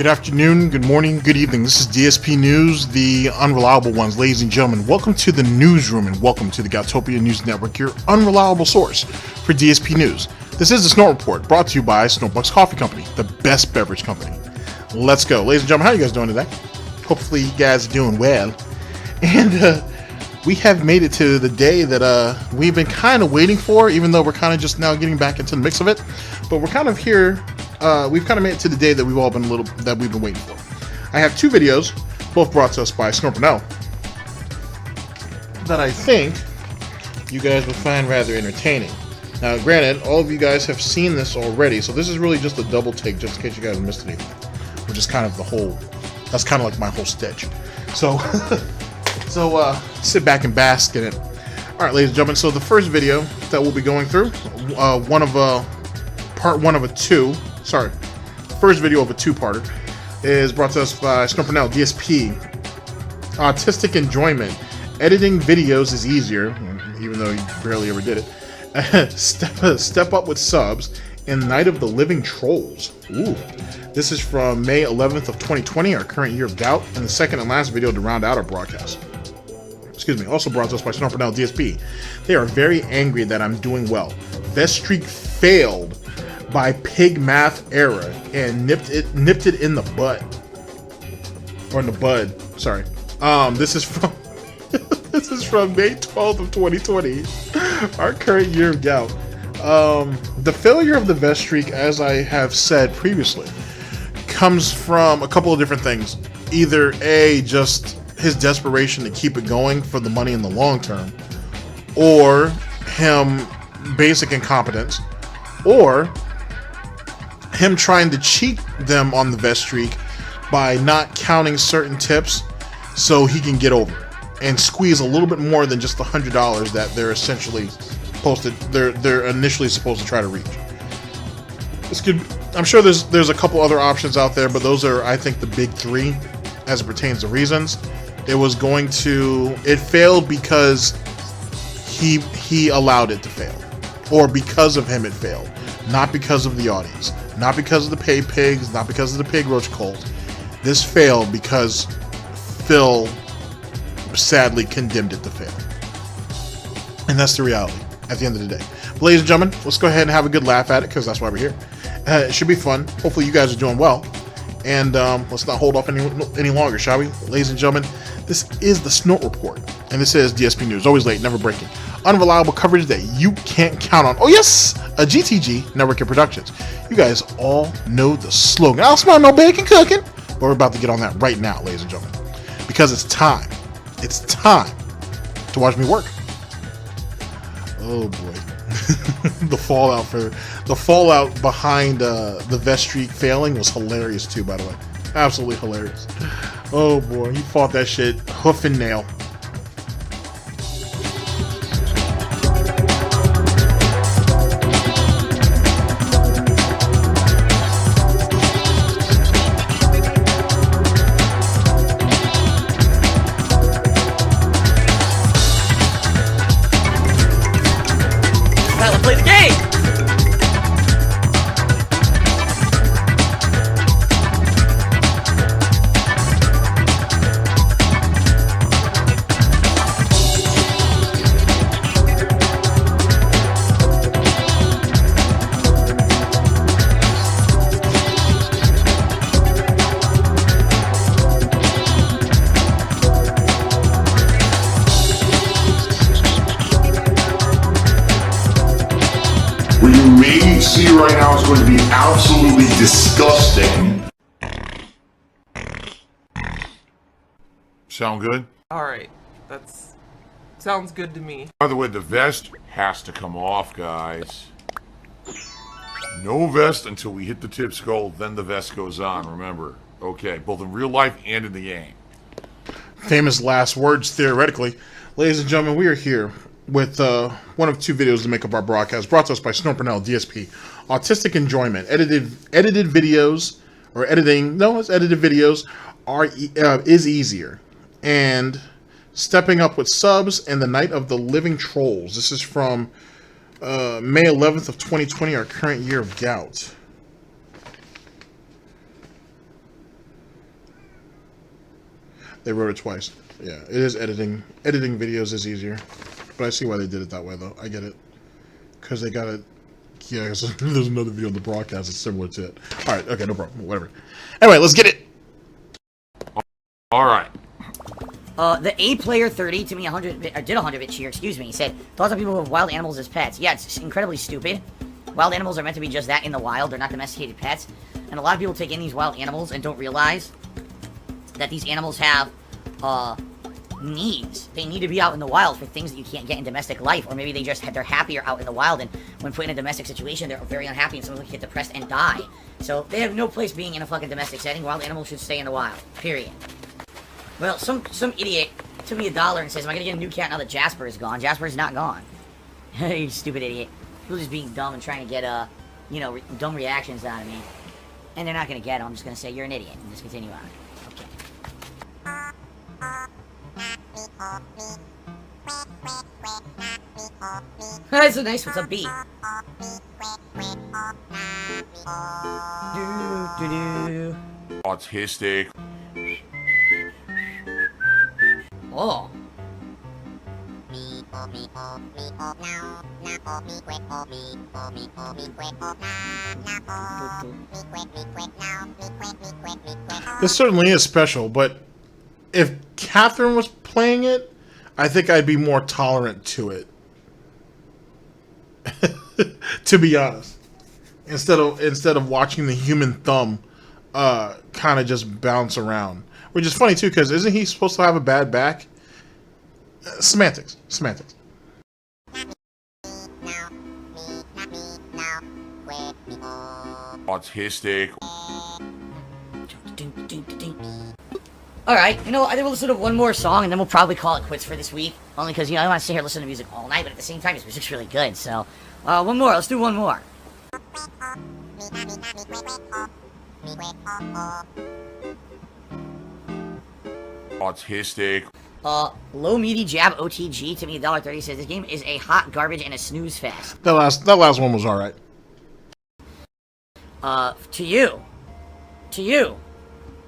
Good afternoon, good morning, good evening. This is DSP News, the unreliable ones. Ladies and gentlemen, welcome to the newsroom and welcome to the Galtopia News Network, your unreliable source for DSP News. This is the Snort Report, brought to you by SnortBucks Coffee Company, the best beverage company. Let's go. Ladies and gentlemen, how are you guys doing today? Hopefully you guys are doing well. And we have made it to the day that we've been kind of waiting for, even though we're kind of just now getting back into the mix of it. But we're kind of here. We've kind of made it to the day that we've been waiting for. I have two videos, both brought to us by Burnell, that I think you guys will find rather entertaining. Now, granted, all of you guys have seen this already, so this is really just a double take, just in case you guys missed anything. Which is kind of that's kind of like my whole stitch. So, sit back and bask in it. All right, ladies and gentlemen. So the first video that we'll be going through, part one of a two. Sorry, first video of a two-parter is brought to us by Burnell, DSP. Autistic enjoyment. Editing videos is easier, even though he barely ever did it. Step up with subs in Night of the Living Trolls. Ooh. This is from May 11th of 2020, our current year of doubt, and the second and last video to round out our broadcast. Excuse me. Also brought to us by Burnell, DSP. They are very angry that I'm doing well. Best streak failed by pigmath era and nipped it in the butt, or in the bud. Sorry. This is from May 12th of 2020, our current year of doubt. The failure of the vest streak, as I have said previously, comes from a couple of different things. Either A, just his desperation to keep it going for the money in the long term, or him basic incompetence, or him trying to cheat them on the vest streak by not counting certain tips so he can get over it and squeeze a little bit more than just the $100 that they're essentially they're initially supposed to try to reach. This could, I'm sure there's a couple other options out there, but those are, I think, the big three as it pertains to reasons. It failed because he allowed it to fail, or because of him it failed, not because of the audience, not because of the pay pigs, not because of the pig roach cult. This failed because Phil sadly condemned it to fail, and that's the reality at the end of the day. But ladies and gentlemen, let's go ahead and have a good laugh at it, because that's why we're here. It should be fun. Hopefully you guys are doing well, and let's not hold off any longer, shall we? Ladies and gentlemen, this is the Snort Report, and this is DSP News, always late, never breaking, unreliable coverage that you can't count on. Oh yes, a GTG Network and Productions. You guys all know the slogan. I'll smell no bacon cooking, but we're about to get on that right now, ladies and gentlemen, because it's time to watch me work. Oh boy. the fallout behind the vest streak failing was hilarious too, by the way. Absolutely hilarious. Oh boy, he fought that shit hoof and nail. Play the game! What you may see right now is going to be absolutely disgusting. Sound good? Alright, sounds good to me. By the way, the vest has to come off, guys. No vest until we hit the tip skull, then the vest goes on, remember. Okay, both in real life and in the game. Famous last words, theoretically. Ladies and gentlemen, we are here with one of two videos to make up our broadcast, brought to us by Burnell, DSP. Autistic enjoyment. Edited videos, or editing, no, it's edited videos, is easier. And stepping up with subs and the Night of the Living Trolls. This is from May 11th of 2020, our current year of gout. They wrote it twice. Yeah, it is editing. Editing videos is easier. But I see why they did it that way, though. I get it. Because they got it. Yeah, there's another video on the broadcast that's similar to it. Alright, okay, no problem. Whatever. Anyway, let's get it. Alright. The A player 30 to me 100-bit cheer, excuse me. He said, thoughts on people who have wild animals as pets. Yeah, it's incredibly stupid. Wild animals are meant to be just that in the wild. They're not domesticated pets. And a lot of people take in these wild animals and don't realize that these animals have, needs. They need to be out in the wild for things that you can't get in domestic life, or maybe they're happier out in the wild, and when put in a domestic situation, they're very unhappy, and sometimes get depressed and die. So they have no place being in a fucking domestic setting. Wild animals should stay in the wild. Period. Well, some idiot took me $1 and says, "Am I gonna get a new cat now that Jasper is gone?" Jasper is not gone. You stupid idiot. People just being dumb and trying to get you know, dumb reactions out of me, and they're not gonna get them. I'm just gonna say you're an idiot and just continue on. That's so nice. What's up, B? Autistic. Oh. This certainly is special, but if Catherine was playing it, I think I'd be more tolerant to it. To be honest. Instead of watching the human thumb kind of just bounce around. Which is funny too, because isn't he supposed to have a bad back? Semantics. Semantics. Autistic. Alright, you know, I think we'll listen to one more song and then we'll probably call it quits for this week. Only because, you know, I don't want to sit here listening to music all night, but at the same time, his music's really good, so... one more, let's do one more. Autistic. Low Meaty Jab OTG to me $1.30 says this game is a hot garbage and a snooze fest. That last one was alright. To you. To you.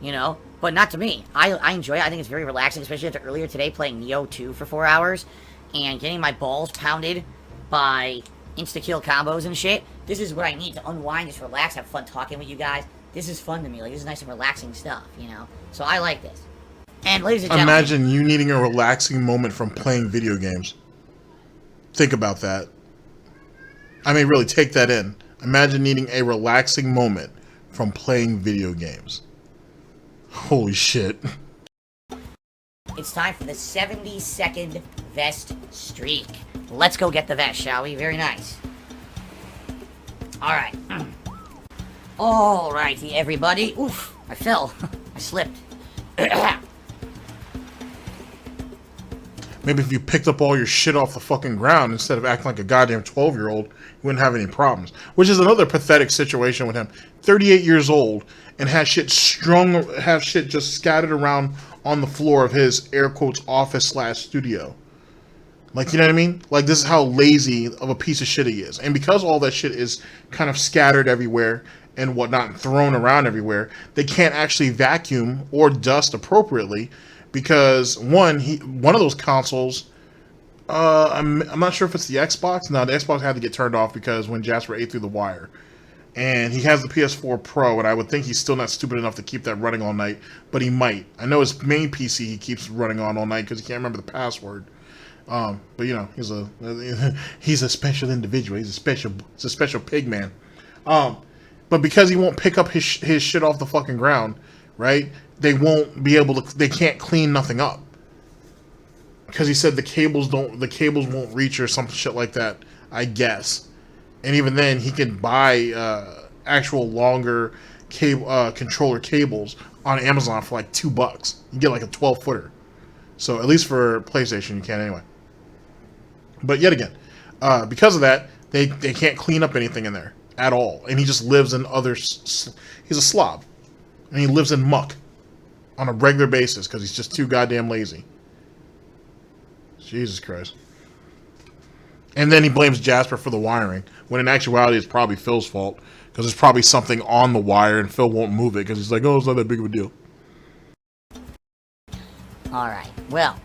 You know? But not to me. I enjoy it. I think it's very relaxing, especially after earlier today playing Neo 2 for 4 hours and getting my balls pounded by insta-kill combos and shit. This is what I need to unwind, just relax, have fun talking with you guys. This is fun to me. Like, this is nice and relaxing stuff, you know? So I like this. And ladies and gentlemen... Imagine you needing a relaxing moment from playing video games. Think about that. I mean, really, take that in. Imagine needing a relaxing moment from playing video games. Holy shit. It's time for the 70-second vest streak. Let's go get the vest, shall we? Very nice. Alright. Alrighty, everybody. Oof, I fell. I slipped. Maybe if you picked up all your shit off the fucking ground instead of acting like a goddamn 12-year-old, you wouldn't have any problems. Which is another pathetic situation with him. 38 years old and has shit just scattered around on the floor of his air quotes office/studio. Like, you know what I mean? Like, this is how lazy of a piece of shit he is. And because all that shit is kind of scattered everywhere and whatnot, and thrown around everywhere, they can't actually vacuum or dust appropriately because one of those consoles, I'm not sure if it's the Xbox. No, the Xbox had to get turned off because when Jasper ate through the wire. And he has the PS4 Pro, and I would think he's still not stupid enough to keep that running all night, but he might. I know his main PC he keeps running on all night because he can't remember the password. But you know, he's a special individual. He's a special pig man. But because he won't pick up his shit off the fucking ground, right? They won't be able to. They can't clean nothing up because he said the cables won't reach or some shit like that. I guess. And even then, he can buy actual longer controller cables on Amazon for like $2. You get like a 12-footer. So at least for PlayStation, you can anyway. But yet again, because of that, they can't clean up anything in there at all. And he just lives in he's a slob. And he lives in muck on a regular basis because he's just too goddamn lazy. Jesus Christ. And then he blames Jasper for the wiring, when in actuality it's probably Phil's fault, because there's probably something on the wire and Phil won't move it because he's like, oh, it's not that big of a deal. Alright, well,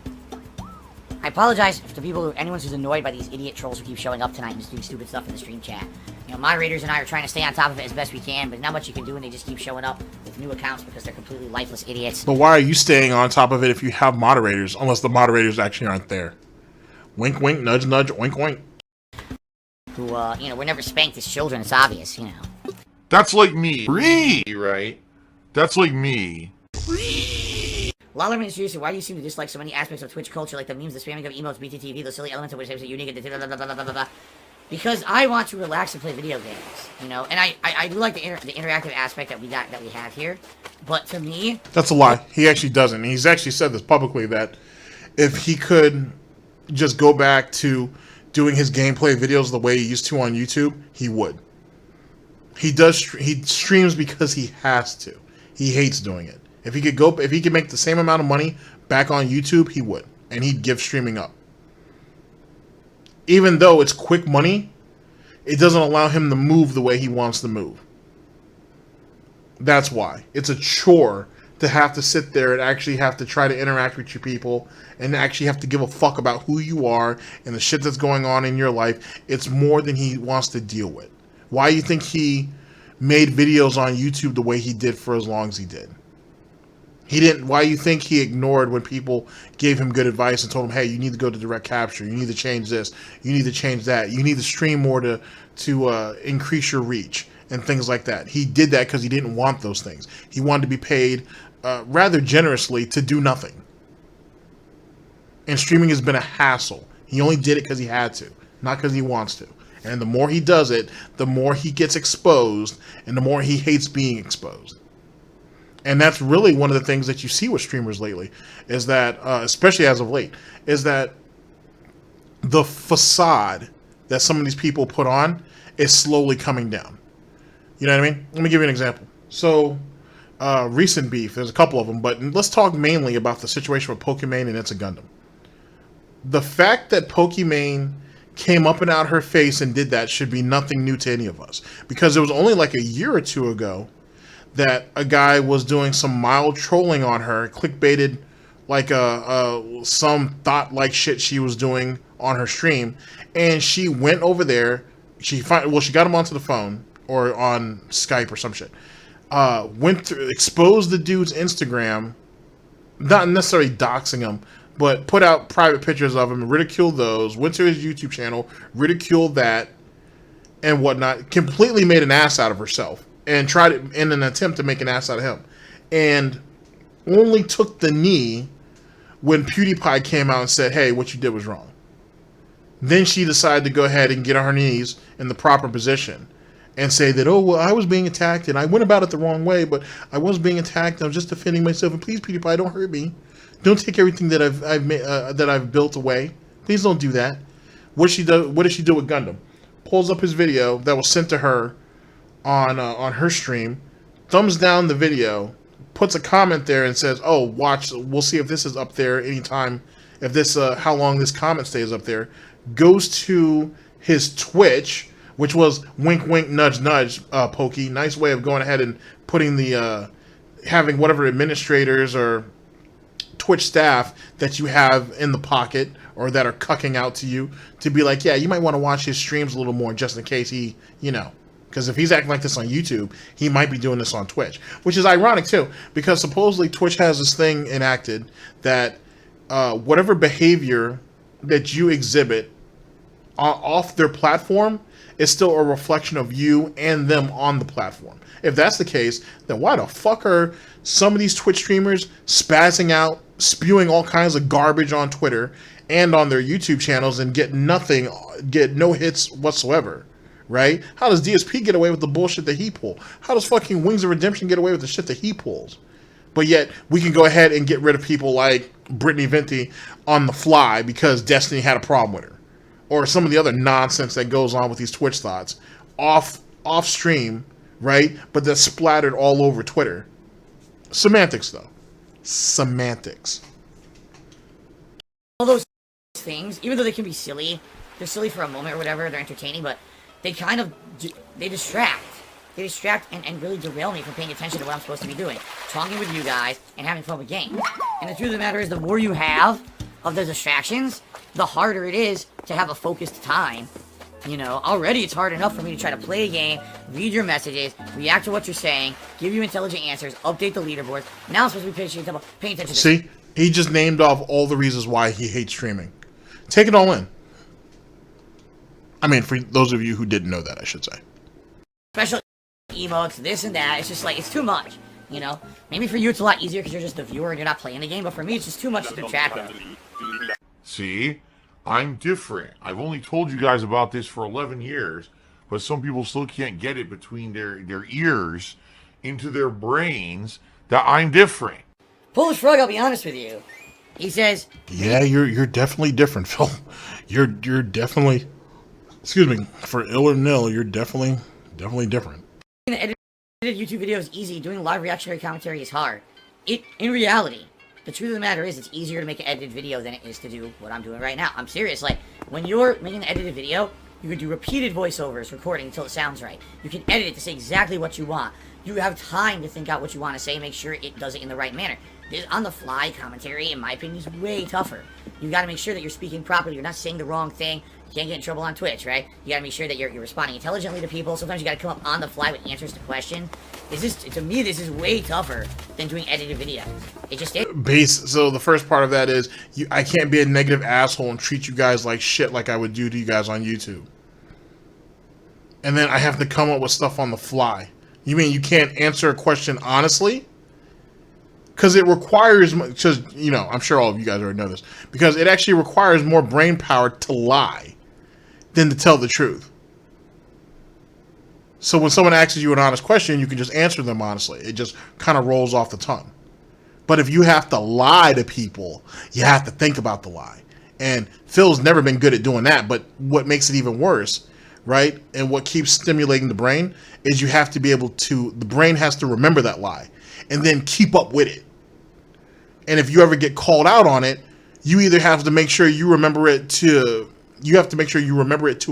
I apologize to people, anyone who's annoyed by these idiot trolls who keep showing up tonight and just doing stupid stuff in the stream chat. You know, moderators and I are trying to stay on top of it as best we can, but not much you can do when they just keep showing up with new accounts because they're completely lifeless idiots. But why are you staying on top of it if you have moderators, unless the moderators actually aren't there? Wink, wink, nudge, nudge, oink, oink. Who, you know, were never spanked as children, it's obvious, you know. That's like me. Right? That's like me. Lollerman, seriously, why do you seem to dislike so many aspects of Twitch culture, like the memes, the spamming of emotes, BTTV, the silly elements of which are unique, and blah, blah, blah, blah, blah, blah. Because I want to relax and play video games, you know, and I do like the interactive aspect that we have here, but to me... That's a lie. He actually doesn't. He's actually said this publicly, that if he could just go back to doing his gameplay videos the way he used to on YouTube, he would. He streams because he has to. He hates doing it. If he could make the same amount of money back on YouTube, he would. And he'd give streaming up. Even though it's quick money, it doesn't allow him to move the way he wants to move. That's why. It's a chore to have to sit there and actually have to try to interact with your people and actually have to give a fuck about who you are and the shit that's going on in your life. It's more than he wants to deal with. Why do you think he made videos on YouTube the way he did for as long as he did? Why do you think he ignored when people gave him good advice and told him, hey, you need to go to direct capture, you need to change this, you need to change that, you need to stream more to increase your reach and things like that? He did that because he didn't want those things. He wanted to be paid rather generously to do nothing. And streaming has been a hassle. He only did it because he had to, not because he wants to. And the more he does it, the more he gets exposed, and the more he hates being exposed. And that's really one of the things that you see with streamers lately, is that, especially as of late, is that the facade that some of these people put on is slowly coming down. You know what I mean? Let me give you an example. So, recent beef, there's a couple of them, but let's talk mainly about the situation with Pokimane and It's a Gundam. The fact that Pokimane came up and out her face and did that should be nothing new to any of us. Because it was only like a year or two ago that a guy was doing some mild trolling on her, clickbaited like some thought-like shit she was doing on her stream, and she went over there. She got him onto the phone or on Skype or some shit. Went through, exposed the dude's Instagram, not necessarily doxing him, but put out private pictures of him, ridiculed those, went to his YouTube channel, ridiculed that, and whatnot. Completely made an ass out of herself. And tried it in an attempt to make an ass out of him. And only took the knee when PewDiePie came out and said, hey, what you did was wrong. Then she decided to go ahead and get on her knees in the proper position and say that, oh, well, I was being attacked and I went about it the wrong way, but I was being attacked and I was just defending myself. And please, PewDiePie, don't hurt me. Don't take everything that I've built away. Please don't do that. What did she do with Gundam? Pulls up his video that was sent to her on her stream, thumbs down the video, puts a comment there and says, oh, watch, we'll see if this is up there anytime, if this, how long this comment stays up there. Goes to his Twitch, which was wink, wink, nudge, nudge, Pokey. Nice way of going ahead and putting the, having whatever administrators or Twitch staff that you have in the pocket or that are cucking out to you to be like, yeah, you might want to watch his streams a little more just in case he, you know. Because if he's acting like this on YouTube, he might be doing this on Twitch. Which is ironic, too. Because supposedly Twitch has this thing enacted that whatever behavior that you exhibit off their platform is still a reflection of you and them on the platform. If that's the case, then why the fuck are some of these Twitch streamers spazzing out, spewing all kinds of garbage on Twitter and on their YouTube channels and get no hits whatsoever? Right? How does DSP get away with the bullshit that he pulled? How does fucking Wings of Redemption get away with the shit that he pulls? But yet, we can go ahead and get rid of people like Brittany Venti on the fly because Destiny had a problem with her. Or some of the other nonsense that goes on with these Twitch thoughts. Off stream, right? But that's splattered all over Twitter. Semantics, though. Semantics. All those things, even though they can be silly, they're silly for a moment or whatever, they're entertaining, but they kind of, they distract they distract and really derail me from paying attention to what I'm supposed to be doing. Talking with you guys and having fun with games. And the truth of the matter is, the more you have of the distractions, the harder it is to have a focused time. You know, already it's hard enough for me to try to play a game, read your messages, react to what you're saying, give you intelligent answers, update the leaderboard. Now I'm supposed to be paying attention to... See? He just named off all the reasons why he hates streaming. Take it all in. I mean, for those of you who didn't know that, I should say. Special emotes, this and that. It's just like, it's too much, you know? Maybe for you it's a lot easier because you're just the viewer and you're not playing the game, but for me it's just too much to keep track of. See? I'm different. I've only told you guys about this for 11 years, but some people still can't get it between their ears into their brains that I'm different. Polish Frog, I'll be honest with you. He says... Yeah, you're definitely different, Phil. You're definitely... Excuse me. For ill or nil, you're definitely different. Edited YouTube video is easy. Doing live reactionary commentary is hard. In reality... The truth of the matter is, it's easier to make an edited video than it is to do what I'm doing right now. I'm serious. Like, when you're making an edited video, you can do repeated voiceovers, recording until it sounds right. You can edit it to say exactly what you want. You have time to think out what you want to say and make sure it does it in the right manner. This on-the-fly commentary, in my opinion, is way tougher. You got to make sure that you're speaking properly. You're not saying the wrong thing. You can't get in trouble on Twitch, right? You got to make sure that you're responding intelligently to people. Sometimes you got to come up on the fly with answers to questions. To me, this is way tougher than doing edited videos. It just is. So the first part of that is, I can't be a negative asshole and treat you guys like shit like I would do to you guys on YouTube. And then I have to come up with stuff on the fly. You mean you can't answer a question honestly? Because it requires, because, you know, I'm sure all of you guys already know this, because it actually requires more brain power to lie than to tell the truth. So when someone asks you an honest question, you can just answer them honestly. It just kind of rolls off the tongue. But if you have to lie to people, you have to think about the lie. And Phil's never been good at doing that, but what makes it even worse, right, and what keeps stimulating the brain, is you have to be able to, the brain has to remember that lie and then keep up with it. And if you ever get called out on it, you either have to make sure you remember it to,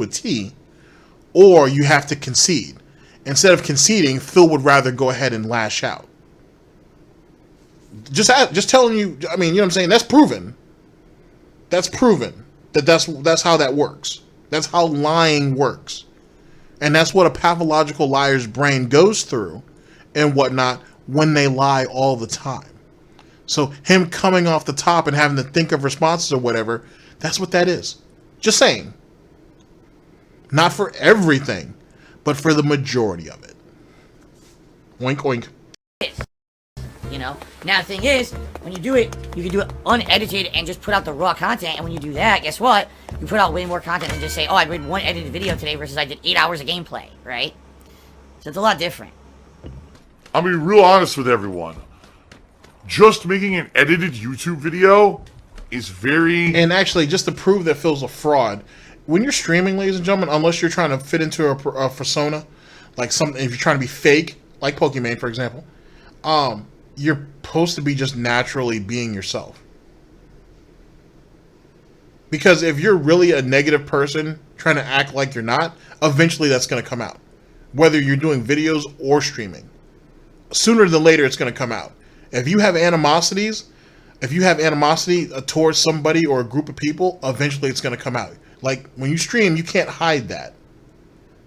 a T, or you have to concede. Instead of conceding, Phil would rather go ahead and lash out. Just telling you, I mean, you know what I'm saying? That's proven. That's proven that's how that works. That's how lying works. And that's what a pathological liar's brain goes through and whatnot when they lie all the time. So him coming off the top and having to think of responses or whatever, that's what that is. Just saying. Not for everything, but for the majority of it. Oink, oink. You know? Now the thing is, when you do it, you can do it unedited and just put out the raw content, and when you do that, guess what? You put out way more content than just say, oh, I made one edited video today versus I did 8 hours of gameplay, right? So it's a lot different. I'll be real honest with everyone. Just making an edited YouTube video is very... And actually, just to prove that Phil's a fraud, when you're streaming, ladies and gentlemen, unless you're trying to fit into a persona, like if you're trying to be fake, like Pokemon, for example, you're supposed to be just naturally being yourself. Because if you're really a negative person trying to act like you're not, eventually that's going to come out. Whether you're doing videos or streaming. Sooner than later, it's going to come out. If you have animosity towards somebody or a group of people, eventually it's going to come out. Like, when you stream, you can't hide that.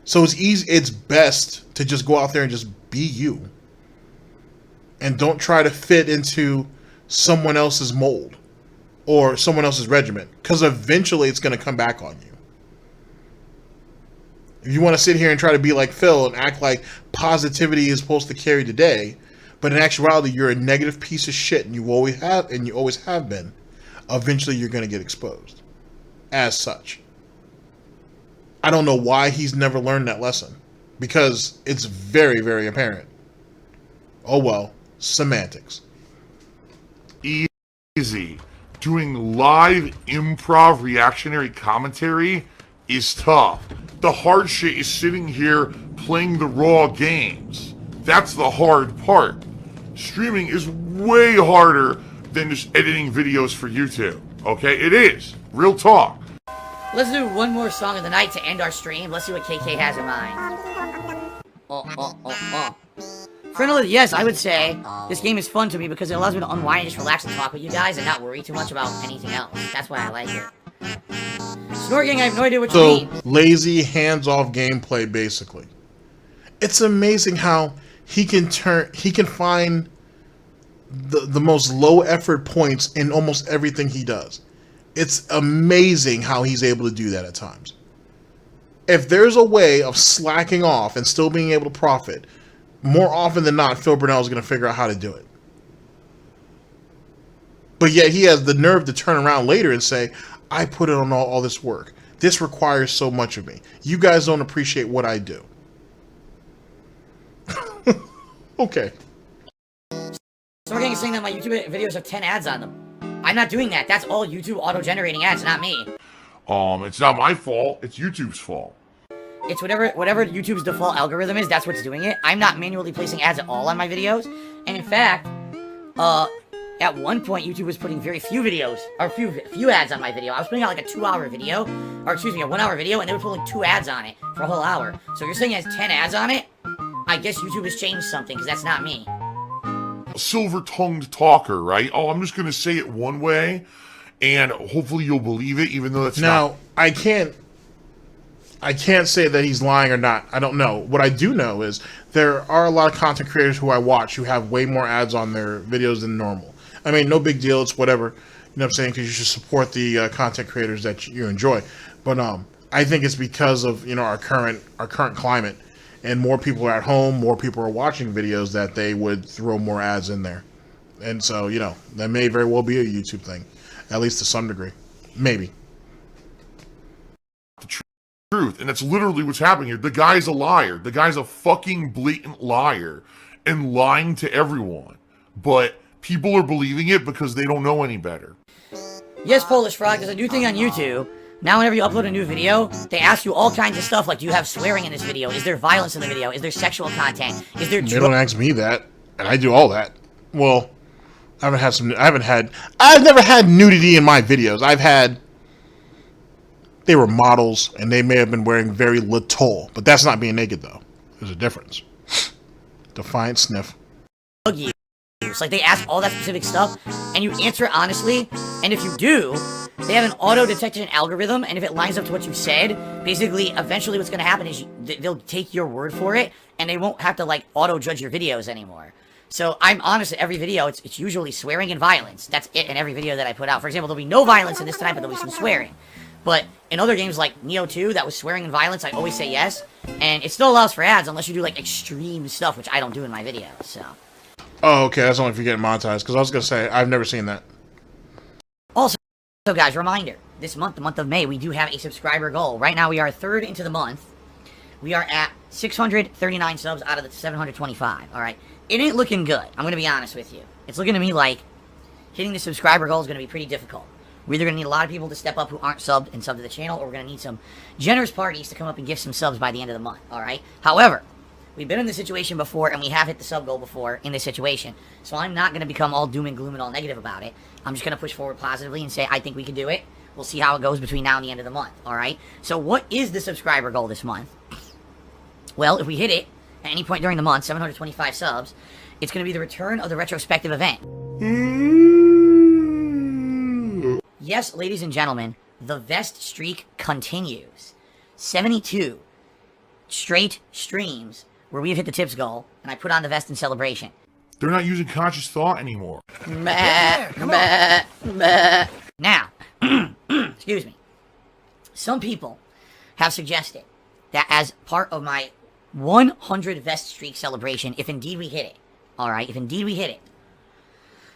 So it's best to just go out there and just be you. And don't try to fit into someone else's mold or someone else's regiment, because eventually it's going to come back on you. If you want to sit here and try to be like Phil and act like positivity is supposed to carry the day, but in actuality you're a negative piece of shit and you always have been, eventually you're going to get exposed as such. I don't know why he's never learned that lesson, because it's very, very apparent. Oh well, semantics. Easy. Doing live improv reactionary commentary is tough. The hard shit is sitting here playing the raw games. That's the hard part. Streaming is way harder than just editing videos for YouTube. Okay? It is. Real talk. Let's do one more song of the night to end our stream. Let's see what KK has in mind. Friendly, yes, I would say this game is fun to me because it allows me to unwind and just relax and talk with you guys and not worry too much about anything else. That's why I like it. Snort Gang, I have no idea what you mean. Lazy, hands-off gameplay, basically. It's amazing how he can find the most low-effort points in almost everything he does. It's amazing how he's able to do that at times. If there's a way of slacking off and still being able to profit, more often than not, Phil Burnell is going to figure out how to do it. But yet he has the nerve to turn around later and say, I put in on all this work. This requires so much of me. You guys don't appreciate what I do. Okay. Snort Gang is saying that my YouTube videos have 10 ads on them. I'm not doing that. That's all YouTube auto-generating ads, not me. It's not my fault. It's YouTube's fault. It's whatever YouTube's default algorithm is, that's what's doing it. I'm not manually placing ads at all on my videos. And in fact, at one point, YouTube was putting very few videos, or few ads on my video. I was putting out like a 2-hour video, or excuse me, a 1-hour video, and they would put like 2 ads on it for a whole hour. So you're saying it has 10 ads on it? I guess YouTube has changed something, because that's not me. Silver-tongued talker, right? Oh, I'm just going to say it one way, and hopefully you'll believe it, even though it's not. Now, I can't say that he's lying or not. I don't know. What I do know is there are a lot of content creators who I watch who have way more ads on their videos than normal. I mean, no big deal. It's whatever. You know what I'm saying? Because you should support the content creators that you enjoy. But I think it's because of, you know, our current climate, and more people are at home, more people are watching videos, that they would throw more ads in there. And so, you know, that may very well be a YouTube thing, at least to some degree. Maybe. Truth, and that's literally what's happening here. The guy's a liar. The guy's a fucking blatant liar and lying to everyone. But people are believing it because they don't know any better. Yes, Polish Frog, there's a new thing on YouTube. Now whenever you upload a new video, they ask you all kinds of stuff like, do you have swearing in this video? Is there violence in the video? Is there sexual content? Is there... They don't ask me that, and I do all that. Well, I've never had nudity in my videos. They were models, and they may have been wearing very little, but that's not being naked, though. There's a difference. Defiant sniff. Like, they ask all that specific stuff, and you answer it honestly, and if you do, they have an auto-detection algorithm, and if it lines up to what you said, basically, eventually what's going to happen is they'll take your word for it, and they won't have to, like, auto-judge your videos anymore. So, I'm honest, every video, it's usually swearing and violence. That's it in every video that I put out. For example, there'll be no violence in this time, but there'll be some swearing. But in other games like Neo 2, that was swearing and violence, I always say yes. And it still allows for ads unless you do, like, extreme stuff, which I don't do in my videos, so. Oh, okay, that's only if you're getting monetized, because I was going to say, I've never seen that. Also, guys, reminder, this month, the month of May, we do have a subscriber goal. Right now, we are a third into the month. We are at 639 subs out of the 725, alright? It ain't looking good, I'm going to be honest with you. It's looking to me like hitting the subscriber goal is going to be pretty difficult. We're either going to need a lot of people to step up who aren't subbed and sub to the channel, or we're going to need some generous parties to come up and give some subs by the end of the month, alright? However, we've been in this situation before, and we have hit the sub goal before in this situation, so I'm not going to become all doom and gloom and all negative about it. I'm just going to push forward positively and say, I think we can do it. We'll see how it goes between now and the end of the month, alright? So what is the subscriber goal this month? Well, if we hit it at any point during the month, 725 subs, it's going to be the return of the retrospective event. Yes, ladies and gentlemen, the vest streak continues. 72 straight streams where we've hit the tips goal, and I put on the vest in celebration. They're not using conscious thought anymore. Now, excuse me. Some people have suggested that as part of my 100 vest streak celebration, if indeed we hit it, alright, if indeed we hit it,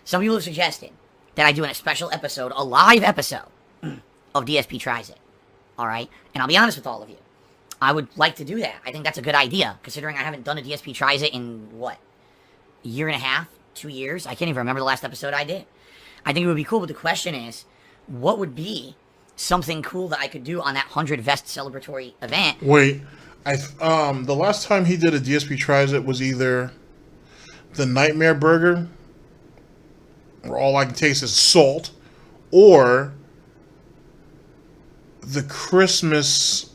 some people have suggested that I do a special episode, a live episode of DSP Tries It, alright? And I'll be honest with all of you, I would like to do that. I think that's a good idea, considering I haven't done a DSP Tries It in, what, a year and a half, 2 years? I can't even remember the last episode I did. I think it would be cool, but the question is, what would be something cool that I could do on that 100 vest celebratory event? Wait, the last time he did a DSP Tries It was either the Nightmare Burger, where all I can taste is salt, or the Christmas,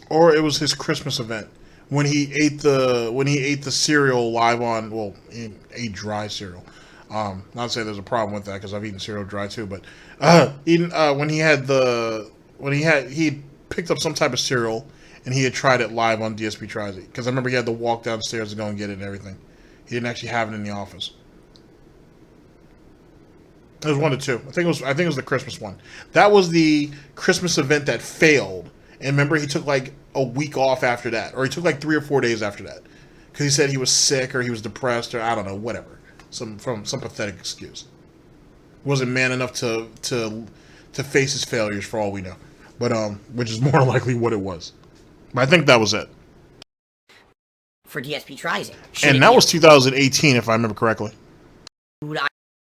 or it was his Christmas event when he ate the cereal live on, well, he ate dry cereal. Not to say there's a problem with that because I've eaten cereal dry too, but when he picked up some type of cereal and he had tried it live on DSP Tries It, because I remember he had to walk downstairs to go and get it and everything. He didn't actually have it in the office. It was 1 to 2. I think it was the Christmas one. That was the Christmas event that failed. And remember, he took like a week off after that, or he took like 3 or 4 days after that, because he said he was sick or he was depressed or I don't know, whatever, some pathetic excuse. Wasn't man enough to face his failures for all we know, but which is more likely what it was. But I think that was it. For DSP Tries It. And that was 2018, if I remember correctly. Food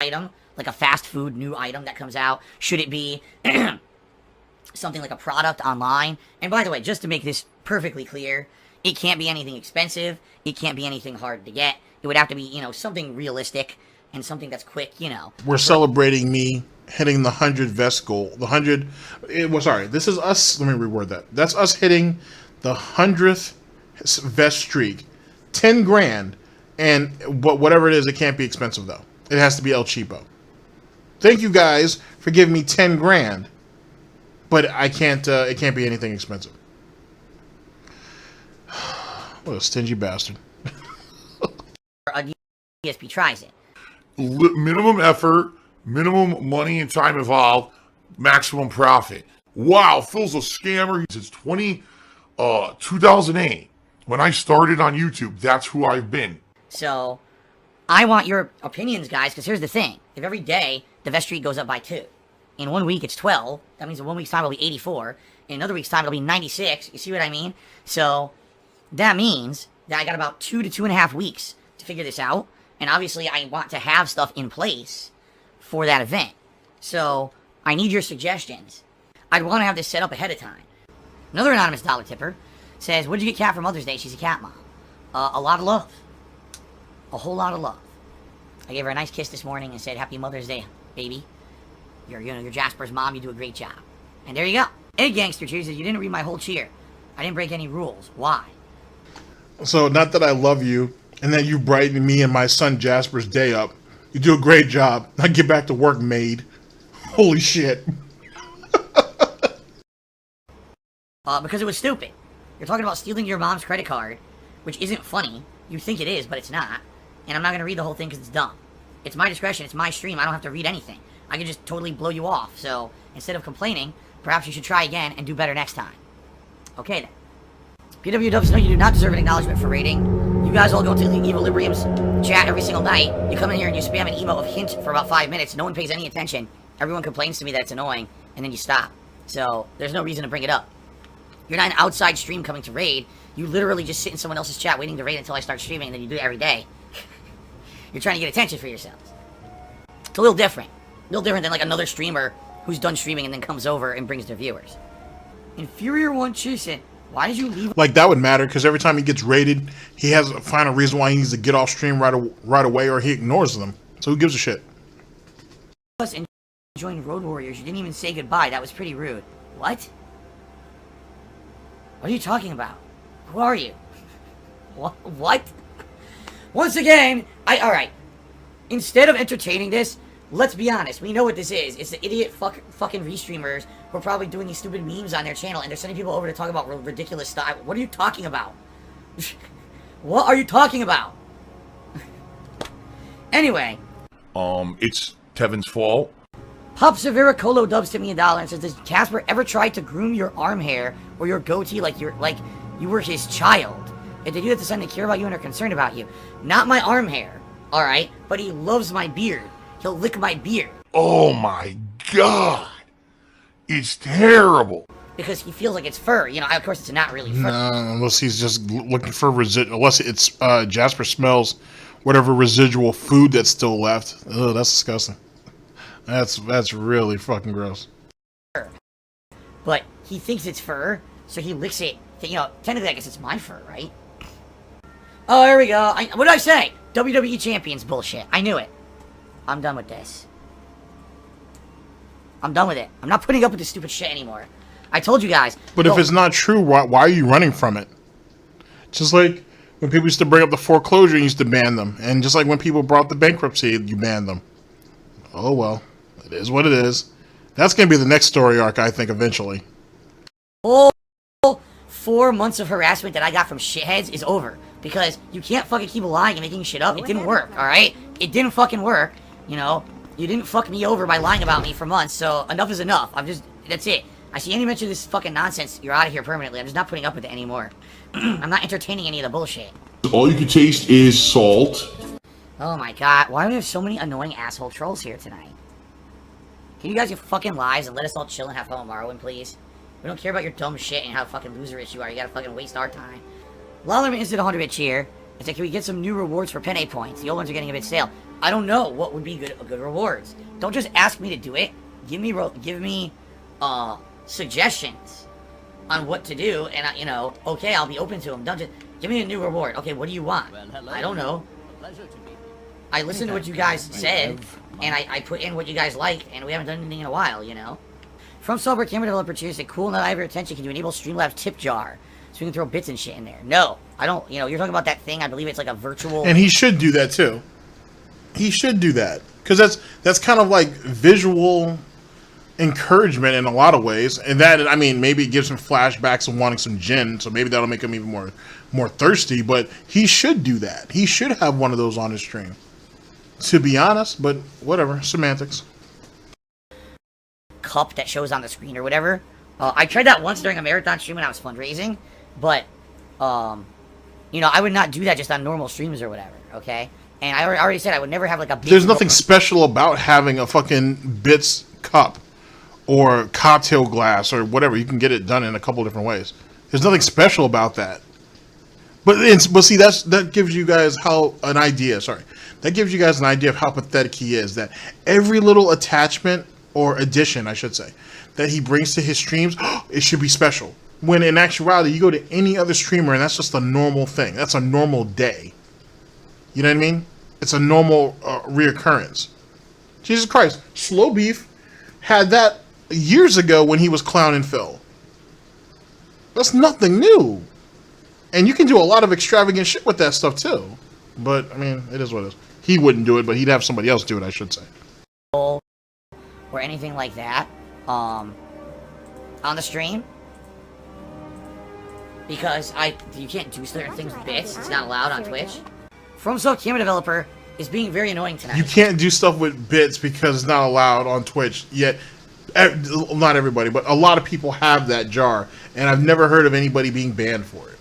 item, like a fast food new item that comes out. Should it be something like a product online? And by the way, just to make this perfectly clear, it can't be anything expensive. It can't be anything hard to get. It would have to be, you know, something realistic and something that's quick, you know. We're celebrating me hitting the 100 vest goal. The 100. Sorry, this is us. Let me reword that. That's us hitting the 100th vest streak. 10 grand. But whatever it is, it can't be expensive though. It has to be El Cheapo. Thank you guys for giving me 10 grand. But I can't. It can't be anything expensive. What a stingy bastard. A DSP Tries It. Minimum effort, minimum money and time involved, maximum profit. Wow, Phil's a scammer. Since 2008, when I started on YouTube, that's who I've been. So, I want your opinions, guys, because here's the thing. If every day the vest streak goes up by 2, in 1 week it's 12, that means in 1 week's time it'll be 84, in another week's time it'll be 96, you see what I mean? So, that means that I got about 2 to 2.5 weeks to figure this out, and obviously I want to have stuff in place for that event. So, I need your suggestions. I'd want to have this set up ahead of time. Another anonymous dollar tipper says, "What did you get Kat for Mother's Day? She's a cat mom." A lot of love. A whole lot of love. I gave her a nice kiss this morning and said, "Happy Mother's Day, baby. You're Jasper's mom. You do a great job." And there you go. Hey, Gangster Cheer says, "You didn't read my whole cheer. I didn't break any rules. Why?" So, not that I love you and that you brighten me and my son Jasper's day up. You do a great job. Now get back to work, maid. Holy shit. Because it was stupid. You're talking about stealing your mom's credit card, which isn't funny. You think it is, but it's not. And I'm not going to read the whole thing because it's dumb. It's my discretion. It's my stream. I don't have to read anything. I can just totally blow you off. So, instead of complaining, perhaps you should try again and do better next time. Okay, then. PW Dubs, no, you do not deserve an acknowledgement for rating. You guys all go to the Evil Librium's chat every single night. You come in here and you spam an emo of hint for about 5 minutes. No one pays any attention. Everyone complains to me that it's annoying, and then you stop. So, there's no reason to bring it up. You're not an outside stream coming to raid. You literally just sit in someone else's chat waiting to raid until I start streaming, and then you do it every day. You're trying to get attention for yourselves. It's a little different. A little different than like another streamer who's done streaming and then comes over and brings their viewers. Inferior One Chisen, why did you leave? Like, that would matter, because every time he gets raided, he has to find a reason why he needs to get off stream right away, or he ignores them. So who gives a shit? Us and join Road Warriors. You didn't even say goodbye. That was pretty rude. What? What are you talking about? Who are you? What? Once again, alright. Instead of entertaining this, let's be honest. We know what this is. It's the idiot fucking restreamers who are probably doing these stupid memes on their channel, and they're sending people over to talk about ridiculous stuff. What are you talking about? What are you talking about? Anyway. It's Tevin's fault. Pop Severa Colo dubs to me $1 and says, "Does Casper ever try to groom your arm hair or your goatee like you were his child? If they do that to someone they care about you and are concerned about you. Not my arm hair, alright? But he loves my beard. He'll lick my beard." Oh my god. It's terrible. Because he feels like it's fur. You know, of course it's not really fur. No, unless he's just looking for unless it's Jasper smells whatever residual food that's still left. Ugh, that's disgusting. That's really fucking gross. But he thinks it's fur, so he licks it. You know, technically I guess it's my fur, right? Oh, here we go. What did I say? WWE Champions bullshit. I knew it. I'm done with this. I'm done with it. I'm not putting up with this stupid shit anymore. I told you guys. But if it's not true, why are you running from it? Just like when people used to bring up the foreclosure, you used to ban them. And just like when people brought the bankruptcy, you banned them. Oh, well. It is what it is. That's going to be the next story arc, I think, eventually. Oh, 4 months of harassment that I got from shitheads is over. Because you can't fucking keep lying and making shit up. It didn't work, alright? It didn't fucking work. You know? You didn't fuck me over by lying about me for months, so enough is enough. That's it. I see any mention of this fucking nonsense, you're out of here permanently. I'm just not putting up with it anymore. I'm not entertaining any of the bullshit. All you can taste is salt. Oh my god, why do we have so many annoying asshole trolls here tonight? Can you guys get fucking lives and let us all chill and have fun with Morrowind, please? We don't care about your dumb shit and how fucking loserish you are. You gotta fucking waste our time. Lawlerman instant 100-bit cheer. It's like, can we get some new rewards for Penne points? The old ones are getting a bit stale. I don't know what would be good rewards. Don't just ask me to do it. Give me suggestions on what to do, and you know, okay, I'll be open to them. Don't just give me a new reward. Okay, what do you want? I don't know. I listened to what you guys said, and I put in what you guys liked, and we haven't done anything in a while, you know. From Sober Camera Developer Cheers, said, cool, now I have your attention. Can you enable Streamlabs tip jar so we can throw bits and shit in there? No, I don't. You know, you're talking about that thing. I believe it's like a virtual. And he should do that too. He should do that because that's kind of like visual encouragement in a lot of ways, and that, I mean, maybe it gives him flashbacks of wanting some gin, so maybe that'll make him even more thirsty. But he should do that. He should have one of those on his stream, to be honest. But whatever, semantics. Cup that shows on the screen or whatever. I tried that once during a marathon stream when I was fundraising, but you know, I would not do that just on normal streams or whatever. Okay, and I already said I would never have like a. There's nothing special about having a fucking bits cup or cocktail glass or whatever. You can get it done in a couple different ways. There's nothing special about that. But see, that gives you guys an idea. Sorry, that gives you guys an idea of how pathetic he is. That every little attachment or addition, I should say, that he brings to his streams, it should be special. When in actuality, you go to any other streamer and that's just a normal thing. That's a normal day. You know what I mean? It's a normal reoccurrence. Jesus Christ, Slow Beef had that years ago when he was clowning Phil. That's nothing new. And you can do a lot of extravagant shit with that stuff too. But, I mean, it is what it is. He wouldn't do it, but he'd have somebody else do it, I should say. Or anything like that on the stream, because you can't do certain things with bits. It's not allowed on Twitch. FromSoft Camera Developer is being very annoying tonight. You can't do stuff with bits because it's not allowed on Twitch yet. Not everybody, but a lot of people have that jar, and I've never heard of anybody being banned for it.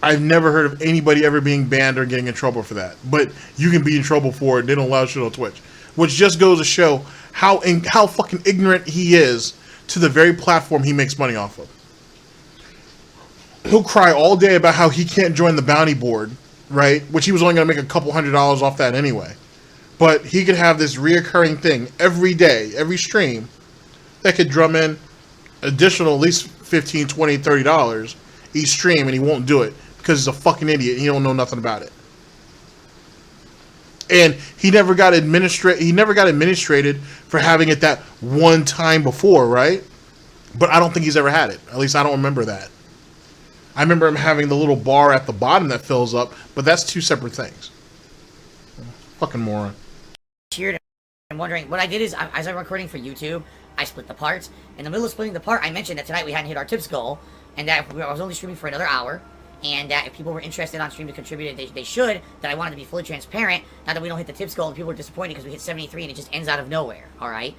I've never heard of anybody ever being banned or getting in trouble for that. But you can be in trouble for it. They don't allow shit on Twitch. Which just goes to show how fucking ignorant he is to the very platform he makes money off of. He'll cry all day about how he can't join the bounty board, right? Which he was only going to make a couple $100s off that anyway. But he could have this reoccurring thing every day, every stream, that could drum in additional at least $15, $20, $30 each stream, and he won't do it because he's a fucking idiot and he don't know nothing about it. And he never got administrated for having it that one time before, right? But I don't think he's ever had it. At least I don't remember that. I remember him having the little bar at the bottom that fills up, but that's two separate things. Fucking moron. Cheered and wondering what I did is, as I'm recording for YouTube, I split the parts. In the middle of splitting the part, I mentioned that tonight we hadn't hit our tips goal, and that I was only streaming for another hour, and that if people were interested on stream to contribute, they should. That I wanted to be fully transparent. Now that we don't hit the tips goal, and people are disappointed because we hit 73 and it just ends out of nowhere. All right.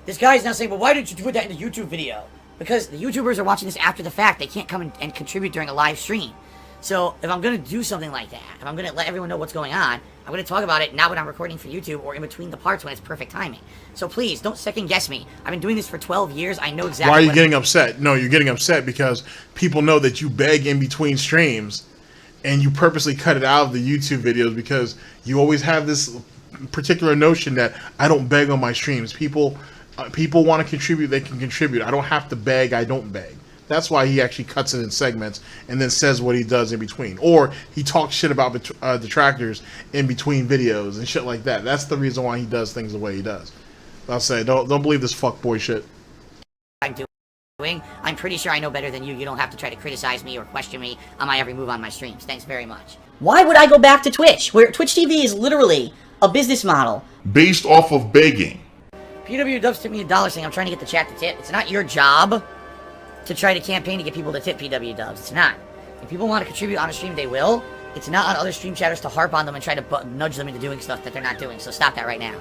This guy is now saying, well, why didn't you put that in the YouTube video? Because the YouTubers are watching this after the fact. They can't come and contribute during a live stream. So if I'm going to do something like that, if I'm going to let everyone know what's going on, I'm going to talk about it not when I'm recording for YouTube or in between the parts when it's perfect timing. So please, don't second guess me. I've been doing this for 12 years. I know exactly. Why are you getting upset? No, you're getting upset because people know that you beg in between streams and you purposely cut it out of the YouTube videos because you always have this particular notion that I don't beg on my streams. People want to contribute, they can contribute. I don't have to beg, I don't beg. That's why he actually cuts it in segments and then says what he does in between. Or he talks shit about detractors in between videos and shit like that. That's the reason why he does things the way he does. I'll say, don't believe this fuckboy shit. I'm I'm pretty sure I know better than you. You don't have to try to criticize me or question me on my every move on my streams. Thanks very much. Why would I go back to Twitch, where Twitch TV is literally a business model based off of begging. PW Dubs tipped me $1 saying I'm trying to get the chat to tip. It's not your job to try to campaign to get people to tip PW Dubs. It's not. If people want to contribute on a stream, they will. It's not on other stream chatters to harp on them and try to nudge them into doing stuff that they're not doing. So stop that right now.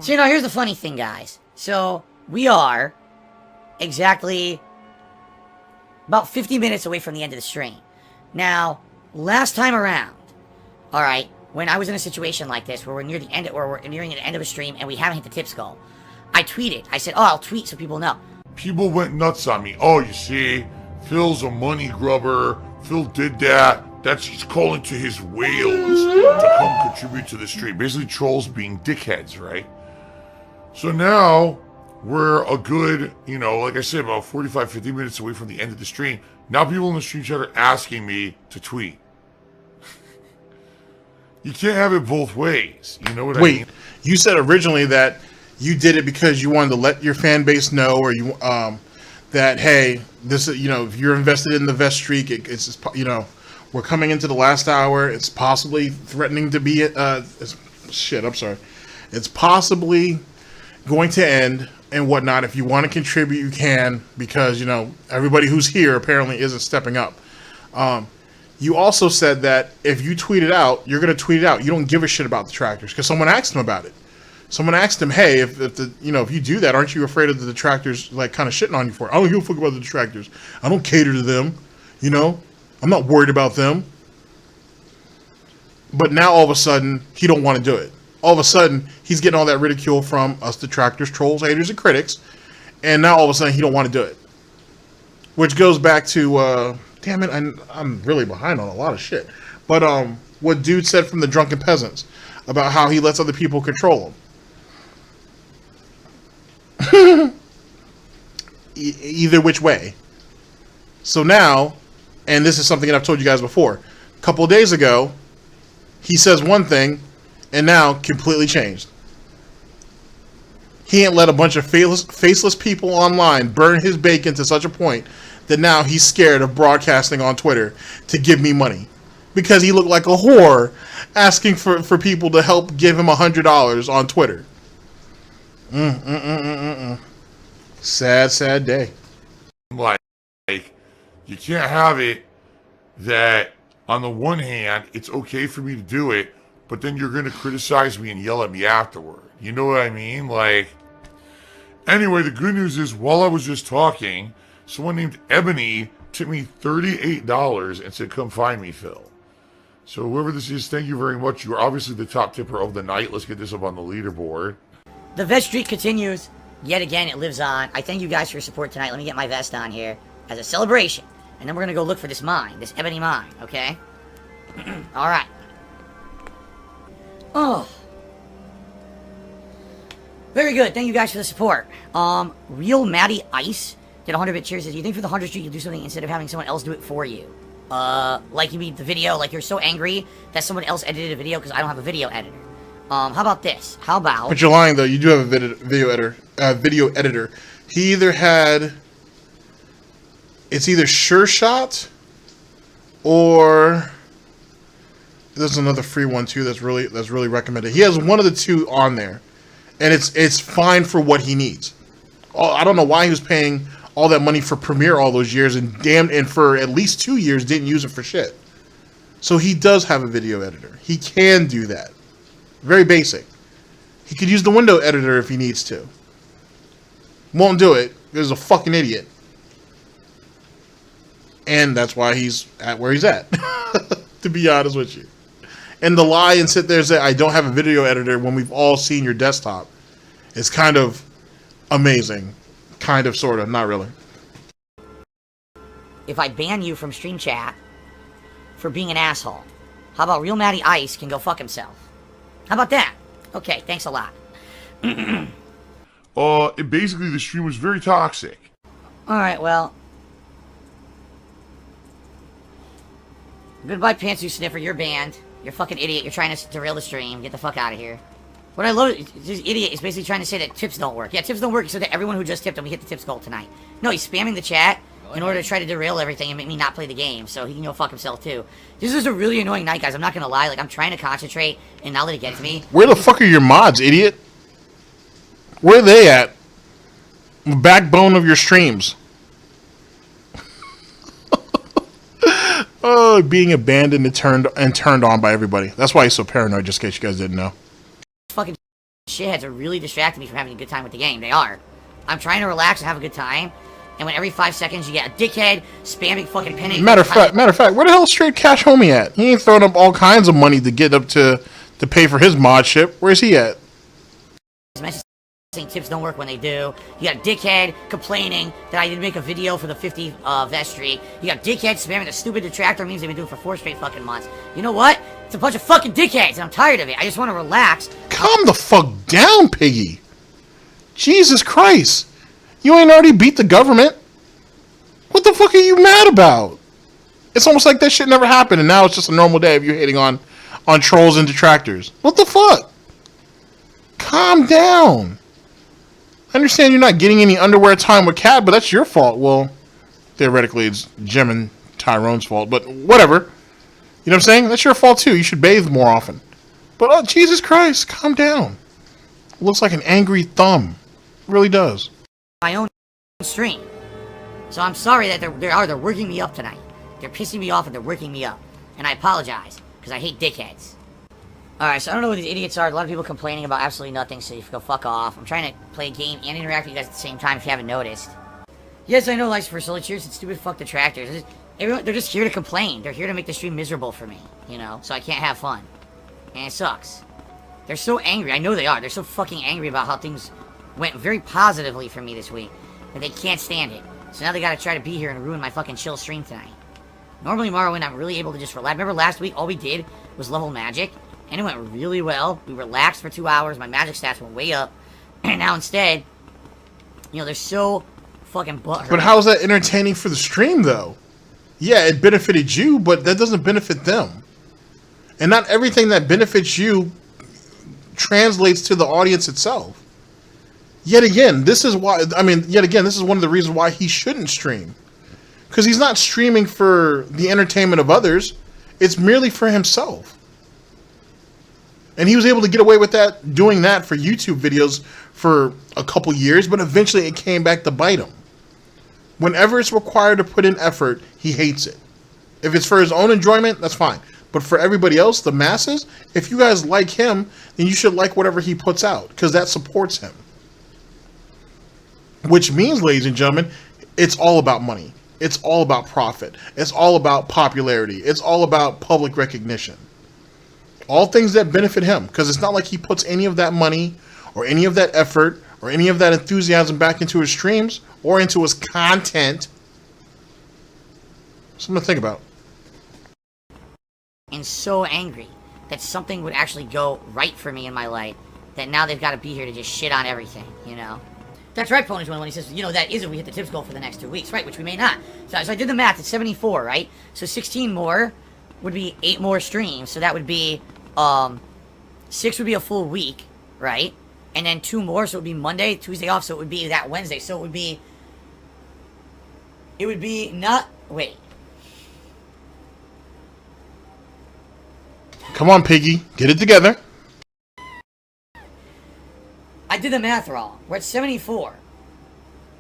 So, you know, here's the funny thing, guys. So, we are exactly about 50 minutes away from the end of the stream. Now, last time around, alright, when I was in a situation like this, where we're near the end, or we're nearing the end of a stream, and we haven't hit the tips goal, I tweeted. I said, oh, I'll tweet so people know. People went nuts on me. Oh, you see, Phil's a money grubber. Phil did that. He's calling to his whales to come contribute to the stream. Basically, trolls being dickheads, right? So now, we're a good, you know, like I said, about 45, 50 minutes away from the end of the stream. Now people in the stream chat are asking me to tweet. You can't have it both ways. You know what I mean? Wait, you said originally that you did it because you wanted to let your fan base know, or you that, hey, this is, you know, if you're invested in the vest streak, it's, you know, we're coming into the last hour. It's possibly threatening to be it's possibly going to end and whatnot. If you want to contribute, you can, because, you know, everybody who's here apparently isn't stepping up. You also said that if you tweet it out, you're going to tweet it out. You don't give a shit about the detractors, because someone asked him about it. Someone asked him, hey, if you do that, aren't you afraid of the detractors, like, kind of shitting on you for it? I don't give a fuck about the detractors. I don't cater to them. You know, I'm not worried about them. But now all of a sudden, he don't want to do it. All of a sudden, he's getting all that ridicule from us detractors, trolls, haters, and critics. And now all of a sudden, he don't want to do it. Which goes back to, damn it, I'm really behind on a lot of shit. But what dude said from the Drunken Peasants about how he lets other people control him. Either which way. So now, and this is something that I've told you guys before, a couple of days ago, he says one thing, and now completely changed. He ain't let a bunch of faceless people online burn his bacon to such a point that now he's scared of broadcasting on Twitter to give me money. Because he looked like a whore asking for people to help give him $100 on Twitter. Sad, sad day. Like, you can't have it that, on the one hand, it's okay for me to do it, but then you're going to criticize me and yell at me afterward. You know what I mean? Like, anyway, the good news is, while I was just talking, someone named Ebony tipped me $38 and said, come find me, Phil. So whoever this is, thank you very much. You are obviously the top tipper of the night. Let's get this up on the leaderboard. The vest streak continues. Yet again, it lives on. I thank you guys for your support tonight. Let me get my vest on here as a celebration. And then we're going to go look for this mine, this ebony mine, okay? Alright. Oh. Very good. Thank you guys for the support. Real Matty Ice did 100-bit cheers. Says, you think for the 100 streak you'll do something instead of having someone else do it for you? Like you mean the video, like you're so angry that someone else edited a video because I don't have a video editor. How about this? How about... But you're lying, though. You do have a video editor. He either had... It's either Sure Shot or... There's another free one, too, that's really recommended. He has one of the two on there. And it's fine for what he needs. I don't know why he was paying all that money for Premiere all those years and for at least 2 years didn't use it for shit. So he does have a video editor. He can do that. Very basic. He could use the window editor if he needs to. Won't do it. He's a fucking idiot. And that's why he's at where he's at. To be honest with you. And to lie and sit there and say, I don't have a video editor when we've all seen your desktop is kind of amazing. Kind of, sort of, not really. If I ban you from stream chat for being an asshole, how about Real Matty Ice can go fuck himself? How about that? Okay, thanks a lot. Basically, the stream was very toxic. Alright, well. Goodbye, Pantsu Sniffer, you're banned. You're a fucking idiot, you're trying to derail the stream. Get the fuck out of here. What I love is this idiot is basically trying to say that tips don't work. Yeah, tips don't work so that everyone who just tipped and we hit the tips goal tonight. No, he's spamming the chat in order to try to derail everything and make me not play the game, so he can go fuck himself too. This is a really annoying night, guys. I'm not gonna lie. Like, I'm trying to concentrate and not let it get to me. Where the fuck are your mods, idiot? Where are they at? The backbone of your streams. Oh, being abandoned and turned on by everybody. That's why he's so paranoid, just in case you guys didn't know. Fucking shitheads are really distracting me from having a good time with the game. They are. I'm trying to relax and have a good time, and when every 5 seconds you get a dickhead spamming fucking pinning. Matter of fact, where the hell is Straight Cash Homie at? He ain't throwing up all kinds of money to get up to pay for his mod ship. Where's he at? Saying tips don't work when they do. You got a dickhead complaining that I didn't make a video for the 50 vestry. You got dickheads spamming the stupid detractor memes they've been doing for 4 straight fucking months. You know what? It's a bunch of fucking dickheads, and I'm tired of it. I just want to relax. Calm the fuck down, Piggy. Jesus Christ. You ain't already beat the government. What the fuck are you mad about? It's almost like that shit never happened, and now it's just a normal day of you hating on trolls and detractors. What the fuck? Calm down. I understand you're not getting any underwear time with Cat, but that's your fault. Well, theoretically, it's Jim and Tyrone's fault, but whatever. You know what I'm saying? That's your fault, too. You should bathe more often. But, oh, Jesus Christ, calm down. It looks like an angry thumb. It really does. My own stream. So I'm sorry that they're working me up tonight. They're pissing me off and they're working me up. And I apologize, because I hate dickheads. Alright, so I don't know what these idiots are. A lot of people complaining about absolutely nothing, so you can go fuck off. I'm trying to play a game and interact with you guys at the same time if you haven't noticed. Yes, I know life's for solitudes and stupid fuck detractors. They're just here to complain. They're here to make the stream miserable for me, you know, so I can't have fun. And it sucks. They're so angry. I know they are. They're so fucking angry about how things went very positively for me this week that they can't stand it. So now they gotta try to be here and ruin my fucking chill stream tonight. Normally, Morrowind, I'm really able to just relax. Remember last week, all we did was level magic? And it went really well. We relaxed for 2 hours. My magic stats went way up. And now instead, you know, they're so fucking butthurt. But how is that entertaining for the stream, though? Yeah, it benefited you, but that doesn't benefit them. And not everything that benefits you translates to the audience itself. Yet again, this is why, this is one of the reasons why he shouldn't stream. Because he's not streaming for the entertainment of others. It's merely for himself. And he was able to get away with that, doing that for YouTube videos for a couple years, but eventually it came back to bite him. Whenever it's required to put in effort, he hates it. If it's for his own enjoyment, that's fine. But for everybody else, the masses, if you guys like him, then you should like whatever he puts out, because that supports him. Which means, ladies and gentlemen, it's all about money. It's all about profit. It's all about popularity. It's all about public recognition. All things that benefit him, because it's not like he puts any of that money or any of that effort or any of that enthusiasm back into his streams or into his content. Something to think about. And so angry that something would actually go right for me in my life, that now they've got to be here to just shit on everything, you know? That's right, Ponies, when he says, you know, that is if we hit the tips goal for the next 2 weeks, right, which we may not. So I did the math, it's 74, right? So 16 more would be 8 more streams, so that would be 6 would be a full week, right? And then 2 more, so it would be Monday, Tuesday off, so it would be that Wednesday. So it would be not, wait. Come on, Piggy, get it together. I did the math wrong. We're at 74,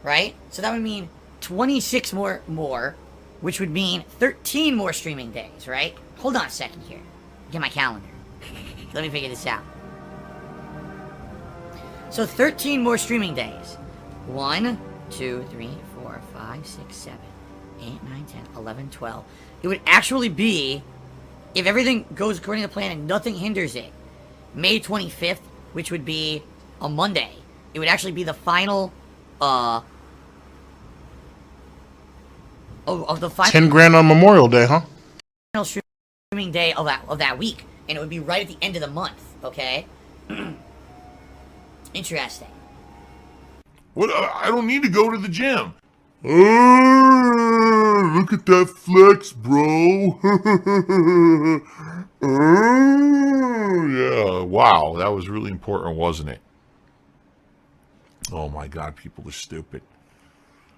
right? So that would mean 26 more, which would mean 13 more streaming days, right? Hold on a second here. Get my calendar. Let me figure this out. So 13 more streaming days. 1, 2, 3, 4, 5, 6, 7, 8, 9, 10, 11, 12. It would actually be, if everything goes according to plan and nothing hinders it, May 25th, which would be a Monday. It would actually be the final, of the final 10 grand on Memorial Day, huh? Streaming day of that week. And it would be right at the end of the month, okay? Interesting. What? I don't need to go to the gym. Oh, look at that flex, bro. Oh, yeah, Wow, that was really important, wasn't it? Oh my God, people are stupid.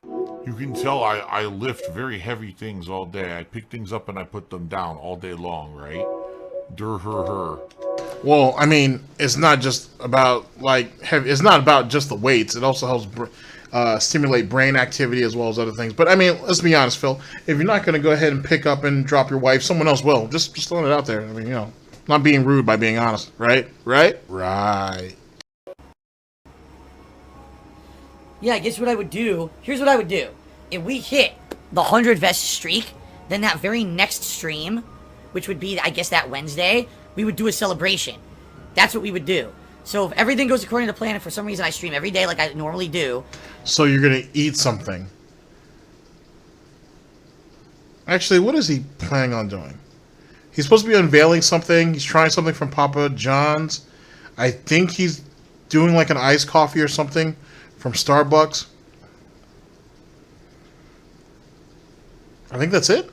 You can tell I lift very heavy things all day. I pick things up and I put them down all day long, right? Her. Well, I mean, it's not just about like heavy. It's not about just the weights. It also helps stimulate brain activity as well as other things. But I mean, let's be honest, Phil. If you're not going to go ahead and pick up and drop your wife, someone else will. Just throwing it out there. I mean, you know, not being rude by being honest, right? Yeah, I guess what I would do, here's what I would do. If we hit the 100 vest streak, then that very next stream, which would be, I guess, that Wednesday, we would do a celebration. That's what we would do. So if everything goes according to plan, and for some reason I stream every day like I normally do. So you're going to eat something. Actually, what is he planning on doing? He's supposed to be unveiling something. He's trying something from Papa John's. I think he's doing like an iced coffee or something from Starbucks. I think that's it.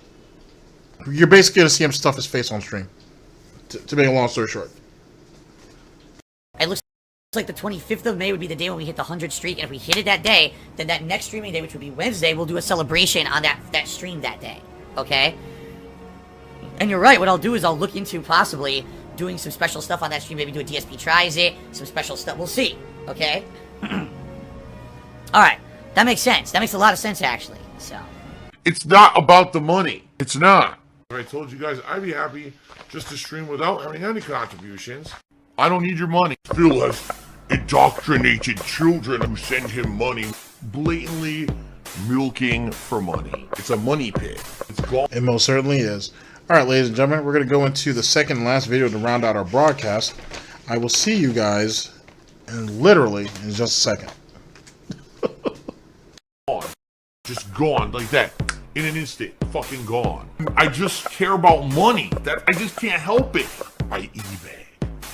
You're basically going to see him stuff his face on stream. To make a long story short. It looks like the 25th of May would be the day when we hit the 100 streak, and if we hit it that day, then that next streaming day, which would be Wednesday, we'll do a celebration on that stream that day. Okay? And you're right, what I'll do is I'll look into possibly doing some special stuff on that stream, maybe do a DSP tries it, some special stuff. We'll see. Okay? Alright, that makes sense. That makes a lot of sense, actually. So. It's not about the money. It's not. I told you guys I'd be happy just to stream without having any contributions. I don't need your money. Phil has indoctrinated children who send him money, blatantly milking for money. It's a money pit. It's gone. It most certainly is. Alright, ladies and gentlemen, we're going to go into the second and last video to round out our broadcast. I will see you guys literally in just a second. Just gone like that. In an instant. Fucking gone. I just care about money. I just can't help it. I eBay.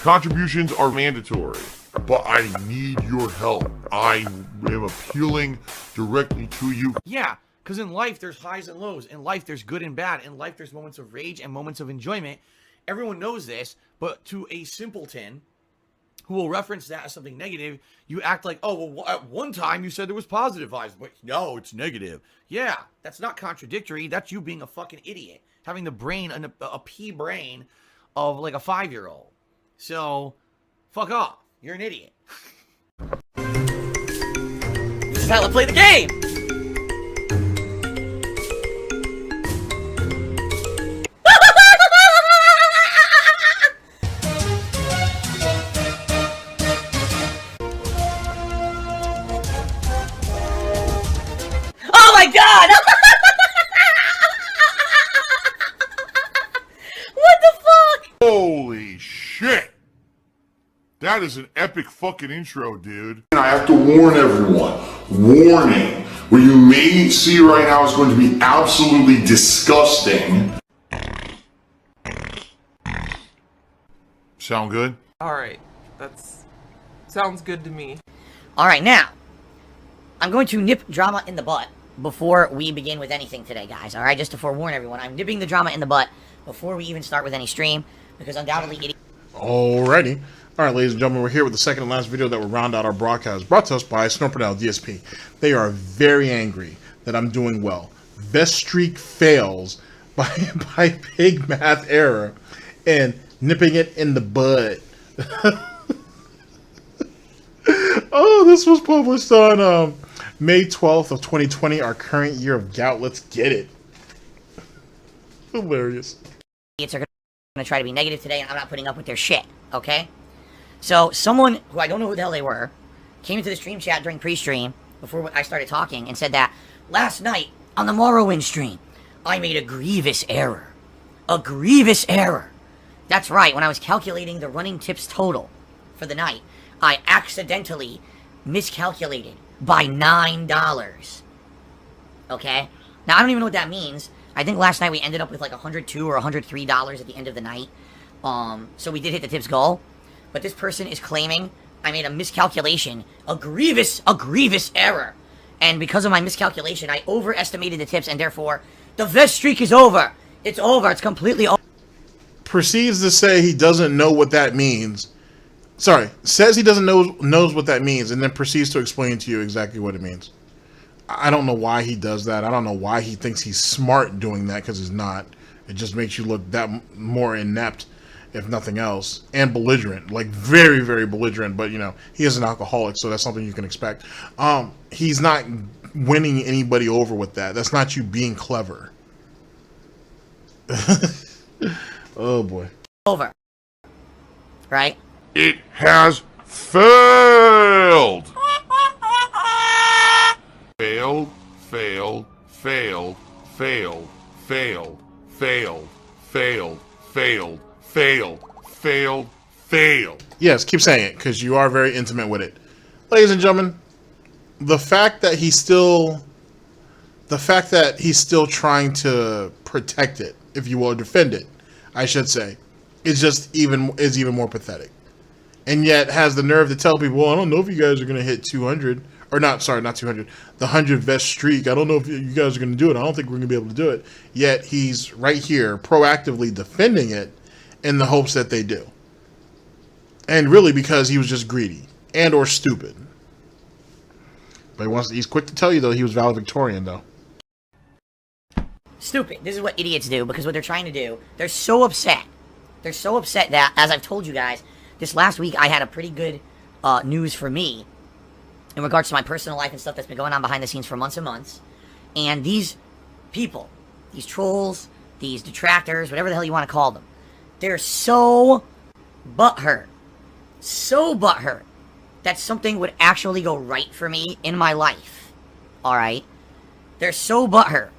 Contributions are mandatory, but I need your help. I am appealing directly to you. Yeah, because in life there's highs and lows. In life there's good and bad. In life there's moments of rage and moments of enjoyment. Everyone knows this, but to a simpleton who will reference that as something negative, you act like, oh, well, at one time you said there was positive vibes, but no, it's negative. Yeah, that's not contradictory. That's you being a fucking idiot. Having the brain, a pea brain of like a 5-year-old. So, fuck off. You're an idiot. This is how to play the game! Oh my god! What the fuck? Holy shit! That is an epic fucking intro, dude. And I have to warn everyone. Warning. What you may see right now is going to be absolutely disgusting. Sound good? Alright, sounds good to me. Alright, now, I'm going to nip drama in the butt before we begin with anything today, guys. Alright, just to forewarn everyone, I'm nipping the drama in the butt before we even start with any stream, because undoubtedly Alrighty. Alright, ladies and gentlemen, we're here with the second and last video that will round out our broadcast, brought to us by SnortBucks DSP. They are very angry that I'm doing well. Best streak fails by pigmath error and nipping it in the bud. Oh, this was published on May 12th of 2020, our current year of gout. Let's get it. Hilarious. idiots are going to try to be negative today, and I'm not putting up with their shit, okay? So someone who I don't know who the hell they were came into the stream chat during pre-stream before I started talking and said that last night on the Morrowind stream, I made a grievous error. A grievous error. That's right, when I was calculating the running tips total for the night, I accidentally miscalculated by $9. Okay? Now, I don't even know what that means. I think last night we ended up with like $102 or $103 at the end of the night. So we did hit the tips goal. But this person is claiming I made a miscalculation, a grievous error. And because of my miscalculation, I overestimated the tips, and therefore, the vest streak is over. It's over. It's completely over. Proceeds to say he doesn't know what that means. Sorry, says he doesn't knows what that means, and then proceeds to explain to you exactly what it means. I don't know why he does that. I don't know why he thinks he's smart doing that, because he's not. It just makes you look that more inept, if nothing else, and belligerent, like very, very belligerent. But you know, he is an alcoholic, so that's something you can expect. He's not winning anybody over with that. That's not you being clever. Oh boy. Over. Right? It has failed. Failed, failed, failed, failed, failed, failed, failed, failed, failed, failed, failed. Yes, keep saying it, because you are very intimate with it. Ladies and gentlemen, the fact that he's still trying to protect it, if you will, defend it, I should say, is even more pathetic. And yet has the nerve to tell people, well, I don't know if you guys are going to hit 200. Or not 200. The 100 vest streak. I don't know if you guys are going to do it. I don't think we're going to be able to do it. Yet he's right here proactively defending it in the hopes that they do. And really because he was just greedy and or stupid. But he's quick to tell you, though, he was valedictorian, though. Stupid. This is what idiots do, because what they're trying to do, they're so upset. They're so upset that, as I've told you guys, this last week I had a pretty good news for me in regards to my personal life and stuff that's been going on behind the scenes for months and months. And these people, these trolls, these detractors, whatever the hell you want to call them, they're so butthurt that something would actually go right for me in my life. Alright? They're so butthurt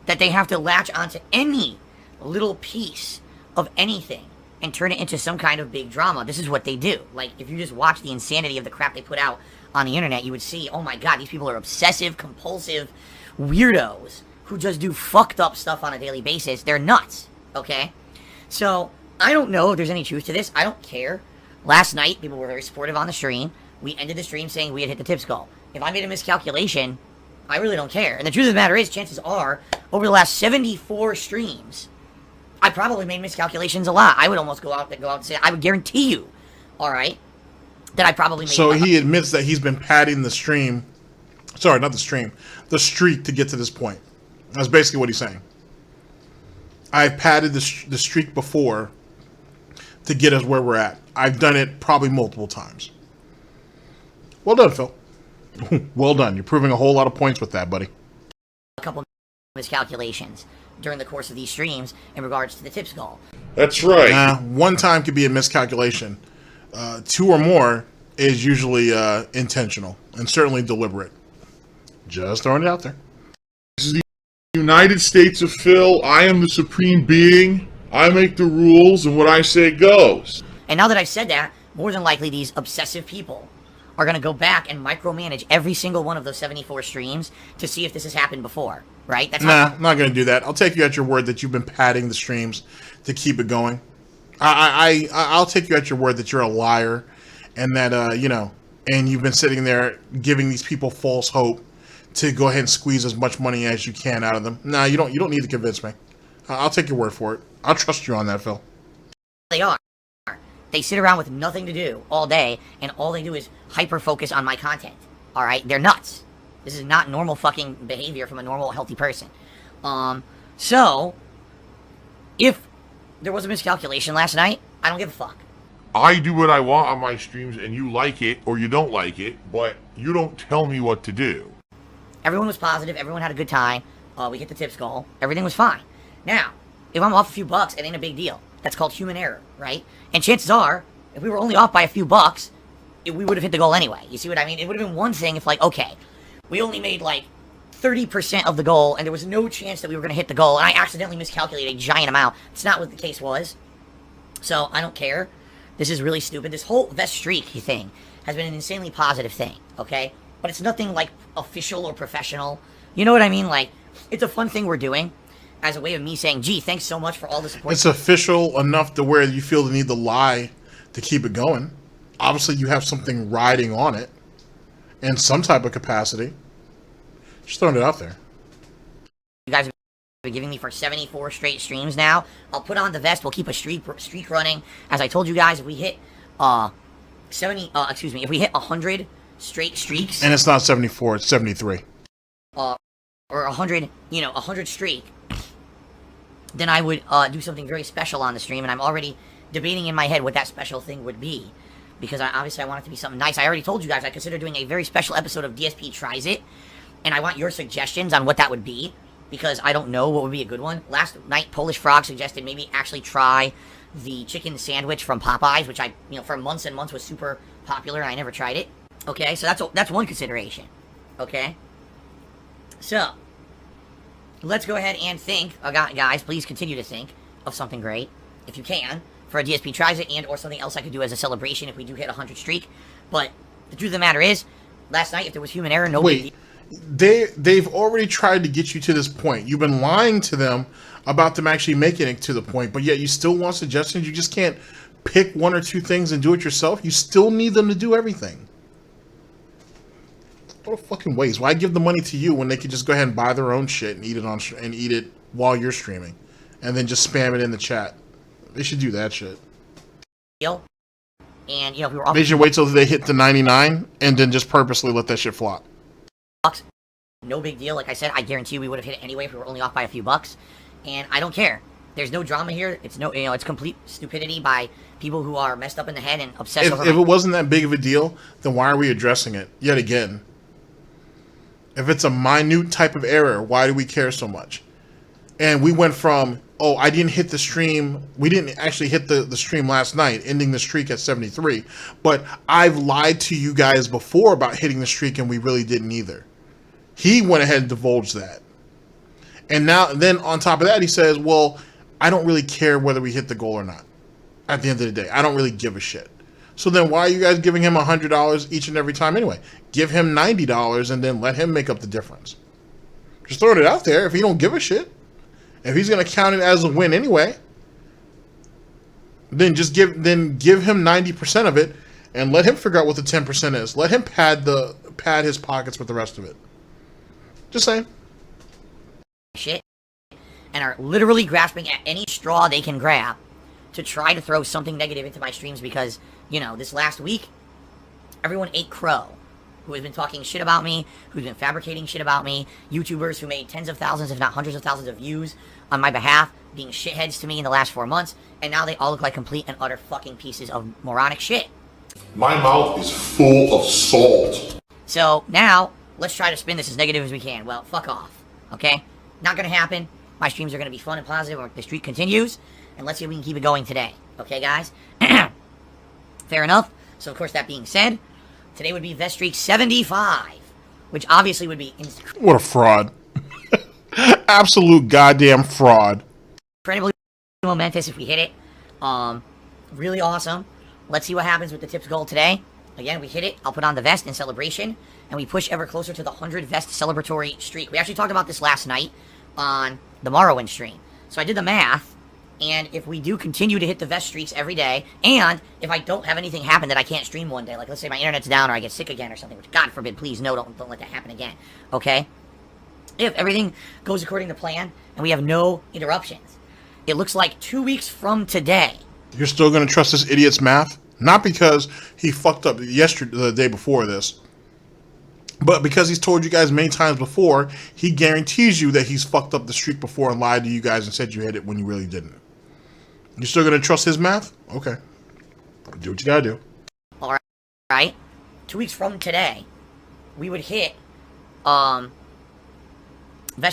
that they have to latch onto any little piece of anything and turn it into some kind of big drama. This is what they do. Like, if you just watch the insanity of the crap they put out on the internet, you would see, oh my god, these people are obsessive, compulsive weirdos who just do fucked up stuff on a daily basis. They're nuts, okay? So, I don't know if there's any truth to this. I don't care. Last night, people were very supportive on the stream. We ended the stream saying we had hit the tips goal. If I made a miscalculation, I really don't care. And the truth of the matter is, chances are, over the last 74 streams, I probably made miscalculations a lot. I would almost go out and say, I would guarantee you, alright, that I probably made... So he admits that he's been padding the stream... Sorry, not the stream. The streak to get to this point. That's basically what he's saying. I've padded the streak before to get us where we're at. I've done it probably multiple times. Well done, Phil. Well done. You're proving a whole lot of points with that, buddy. A couple miscalculations during the course of these streams in regards to the tips goal. That's right. One time could be a miscalculation. Two or more is usually intentional and certainly deliberate. Just throwing it out there. This is the United States of Phil. I am the supreme being. I make the rules, and what I say goes. And now that I've said that, more than likely these obsessive people are going to go back and micromanage every single one of those 74 streams to see if this has happened before, right? That's I'm not going to do that. I'll take you at your word that you've been padding the streams to keep it going. I'll take you at your word that you're a liar and that, and you've been sitting there giving these people false hope to go ahead and squeeze as much money as you can out of them. No, you don't need to convince me. I'll take your word for it. I'll trust you on that, Phil. They are. They sit around with nothing to do all day, and all they do is hyper-focus on my content. Alright? They're nuts. This is not normal fucking behavior from a normal, healthy person. So, if there was a miscalculation last night, I don't give a fuck. I do what I want on my streams, and you like it or you don't like it, but you don't tell me what to do. Everyone was positive. Everyone had a good time. We hit the tips goal. Everything was fine. Now, if I'm off a few bucks, it ain't a big deal. That's called human error, right? And chances are, if we were only off by a few bucks, we would have hit the goal anyway. You see what I mean? It would have been one thing if, like, okay, we only made, like, 30% of the goal, and there was no chance that we were going to hit the goal, and I accidentally miscalculated a giant amount. It's not what the case was. So, I don't care. This is really stupid. This whole vest streak thing has been an insanely positive thing, okay? But it's nothing, like, official or professional. You know what I mean? Like, it's a fun thing we're doing as a way of me saying, gee, thanks so much for all the support. It's official enough to where you feel the need to lie to keep it going. Obviously, you have something riding on it in some type of capacity. Just throwing it out there. You guys have been giving me for 74 straight streams now. I'll put on the vest. We'll keep a streak running. As I told you guys, if we hit Excuse me, if we hit 100 straight streaks, And it's not 74, it's 73. or 100, 100 streak, then I would do something very special on the stream, and I'm already debating in my head what that special thing would be, because obviously I want it to be something nice. I already told you guys I consider doing a very special episode of DSP Tries It, and I want your suggestions on what that would be, because I don't know what would be a good one. Last night, Polish Frog suggested maybe actually try the chicken sandwich from Popeyes, which I, for months and months was super popular, and I never tried it. Okay, so that's one consideration. Okay? So, let's go ahead and think, guys, please continue to think of something great, if you can, for a DSP Tries It, and or something else I could do as a celebration if we do hit 100 streak. But the truth of the matter is, last night, if there was human error, nobody... They've already tried to get you to this point. You've been lying to them about them actually making it to the point, but yet you still want suggestions. You just can't pick one or two things and do it yourself. You still need them to do everything. What a fucking waste. Why give the money to you when they could just go ahead and buy their own shit and eat it while you're streaming, and then just spam it in the chat? They should do that shit. And we were all... They should wait till they hit the 99 and then just purposely let that shit flop. Bucks. No big deal. Like I said, I guarantee you we would have hit it anyway if we were only off by a few bucks. And I don't care. There's no drama here. It's it's complete stupidity by people who are messed up in the head and obsessed over... If it wasn't that big of a deal, then why are we addressing it yet again? If it's a minute type of error, why do we care so much? And we went from, oh, I didn't hit the stream. We didn't actually hit the stream last night, ending the streak at 73. But I've lied to you guys before about hitting the streak, and we really didn't either. He went ahead and divulged that. And then on top of that, he says, well, I don't really care whether we hit the goal or not. At the end of the day, I don't really give a shit. So then why are you guys giving him $100 each and every time anyway? Give him $90 and then let him make up the difference. Just throwing it out there if he don't give a shit. If he's going to count it as a win anyway, then just give him 90% of it and let him figure out what the 10% is. Let him pad his pockets with the rest of it. Just saying. Shit. And are literally grasping at any straw they can grab to try to throw something negative into my streams because, this last week, everyone ate crow. Who has been talking shit about me, who's been fabricating shit about me, YouTubers who made tens of thousands, if not hundreds of thousands of views on my behalf, being shitheads to me in the last 4 months, and now they all look like complete and utter fucking pieces of moronic shit. My mouth is full of salt. So, now, let's try to spin this as negative as we can. Well, fuck off, okay? Not gonna happen. My streams are gonna be fun and positive, or the streak continues, and let's see if we can keep it going today. Okay, guys? Fair enough. So, of course, that being said, today would be Vest Streak 75, which obviously would be... What a fraud. Absolute goddamn fraud. Incredibly momentous if we hit it. Really awesome. Let's see what happens with the tips goal today. Again, we hit it. I'll put on the vest in celebration, and we push ever closer to the 100 vest celebratory streak. We actually talked about this last night on the Morrowind stream. So I did the math, and if we do continue to hit the vest streaks every day, and if I don't have anything happen that I can't stream one day, like let's say my internet's down or I get sick again or something, which God forbid, please no, don't let that happen again, okay? If everything goes according to plan and we have no interruptions, it looks like 2 weeks from today. You're still going to trust this idiot's math? Not because he fucked up the day before this, but because he's told you guys many times before, he guarantees you that he's fucked up the streak before and lied to you guys and said you hit it when you really didn't. You're still going to trust his math? Okay. Do what you got to do. All right. 2 weeks from today, we would hit Vest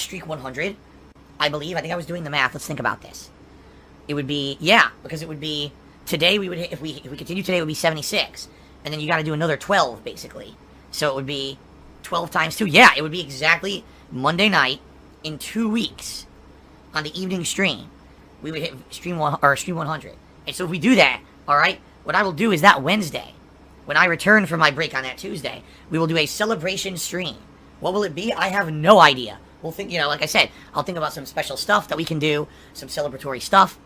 Streak 100, I believe. I think I was doing the math. Let's think about this. It would be, because it would be, today we would hit, if we continue today, it would be 76. And then you got to do another 12, basically. So it would be 12 times 2. Yeah, it would be exactly Monday night in 2 weeks on the evening stream. We would hit stream 100. And so if we do that, all right, what I will do is that Wednesday, when I return from my break on that Tuesday, we will do a celebration stream. What will it be? I have no idea. We'll think, like I said, I'll think about some special stuff that we can do, some celebratory stuff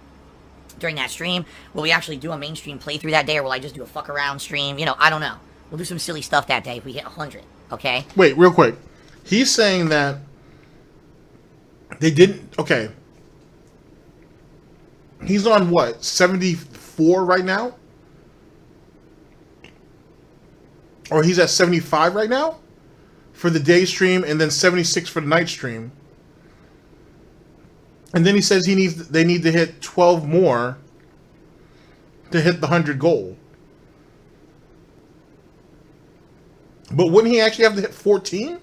during that stream. Will we actually do a mainstream playthrough that day, or will I just do a fuck around stream? I don't know. We'll do some silly stuff that day if we hit 100, okay? Wait, real quick. He's saying that they didn't... Okay. He's on what? 74 right now? or he's at 75 right now for the day stream, and then 76 for the night stream. And then he says they need to hit 12 more to hit the 100 goal. But wouldn't he actually have to hit 14?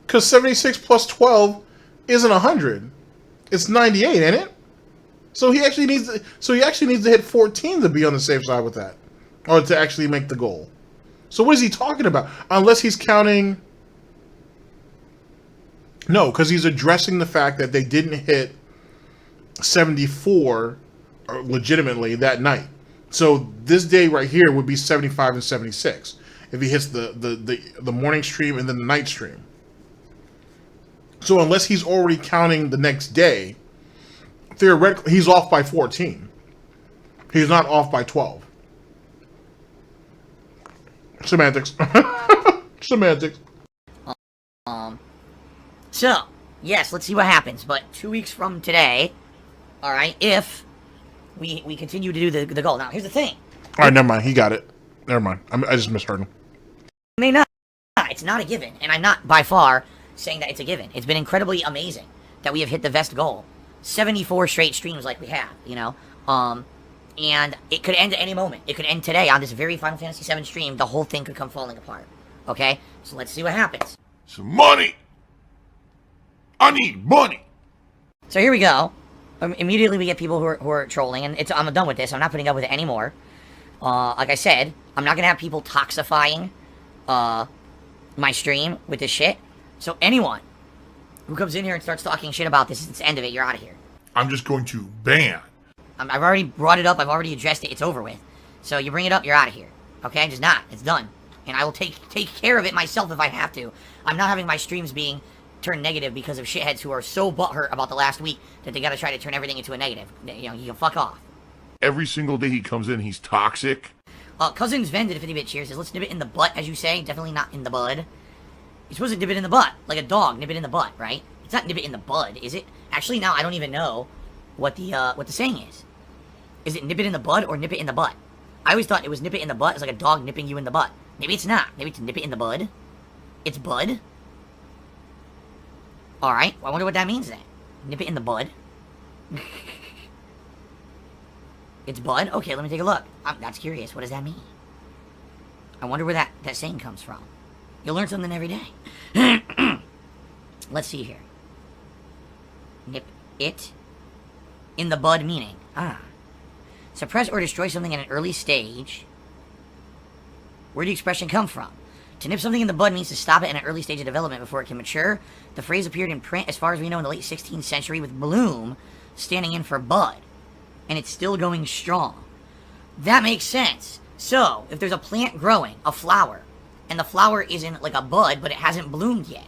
Because 76 plus 12 isn't 100. It's 98, ain't it? So he actually needs to hit 14 to be on the safe side with that, or to actually make the goal. So what is he talking about? Unless he's counting. No, because he's addressing the fact that they didn't hit 74 legitimately that night. So this day right here would be 75 and 76 if he hits the morning stream and then the night stream. So unless he's already counting the next day, theoretically he's off by 14. He's not off by 12. Semantics. Semantics. So, yes, let's see what happens. But 2 weeks from today, all right, if we continue to do the goal. Now, here's the thing. All right, never mind. He got it. Never mind. I just misheard him. May not. It's not a given, and I'm not by far saying that it's a given. It's been incredibly amazing that we have hit the vest goal 74 straight streams like we have, you know. And it could end at any moment. It could end today on this very Final Fantasy VII stream. The whole thing could come falling apart. Okay? So let's see what happens. Some money! I need money! So here we go. Immediately we get people who are trolling, and I'm done with this. I'm not putting up with it anymore. Like I said, I'm not going to have people toxifying my stream with this shit. So anyone who comes in here and starts talking shit about this, it's the end of it. You're out of here. I'm just going to ban. I've already brought it up. I've already addressed it. It's over with. So you bring it up, you're out of here. Okay? I'm just not. It's done. And I will take care of it myself if I have to. I'm not having my streams being turned negative because of shitheads who are so butthurt about the last week that they gotta try to turn everything into a negative. You know, you can fuck off. Every single day he comes in, he's toxic. Cousins Ven did a 50-bit cheers. Says, let's nip it in the butt, as you say. Definitely not in the bud. You're supposed to nip it in the butt. Like a dog, nip it in the butt, right? It's not nip it in the bud, is it? Actually, now I don't even know what the saying is. Is it nip it in the bud or nip it in the butt? I always thought it was nip it in the butt. It's like a dog nipping you in the butt. Maybe it's not. Maybe it's nip it in the bud. It's bud. Alright, well, I wonder what that means then. Nip it in the bud. It's bud? Okay, let me take a look. That's curious. What does that mean? I wonder where that saying comes from. You'll learn something every day. Let's see here. Nip it in the bud meaning. Suppress or destroy something at an early stage. Where did the expression come from? To nip something in the bud means to stop it in an early stage of development before it can mature. The phrase appeared in print, as far as we know, in the late 16th century with bloom standing in for bud. And it's still going strong. That makes sense. So, if there's a plant growing, a flower, and the flower isn't like a bud, but it hasn't bloomed yet,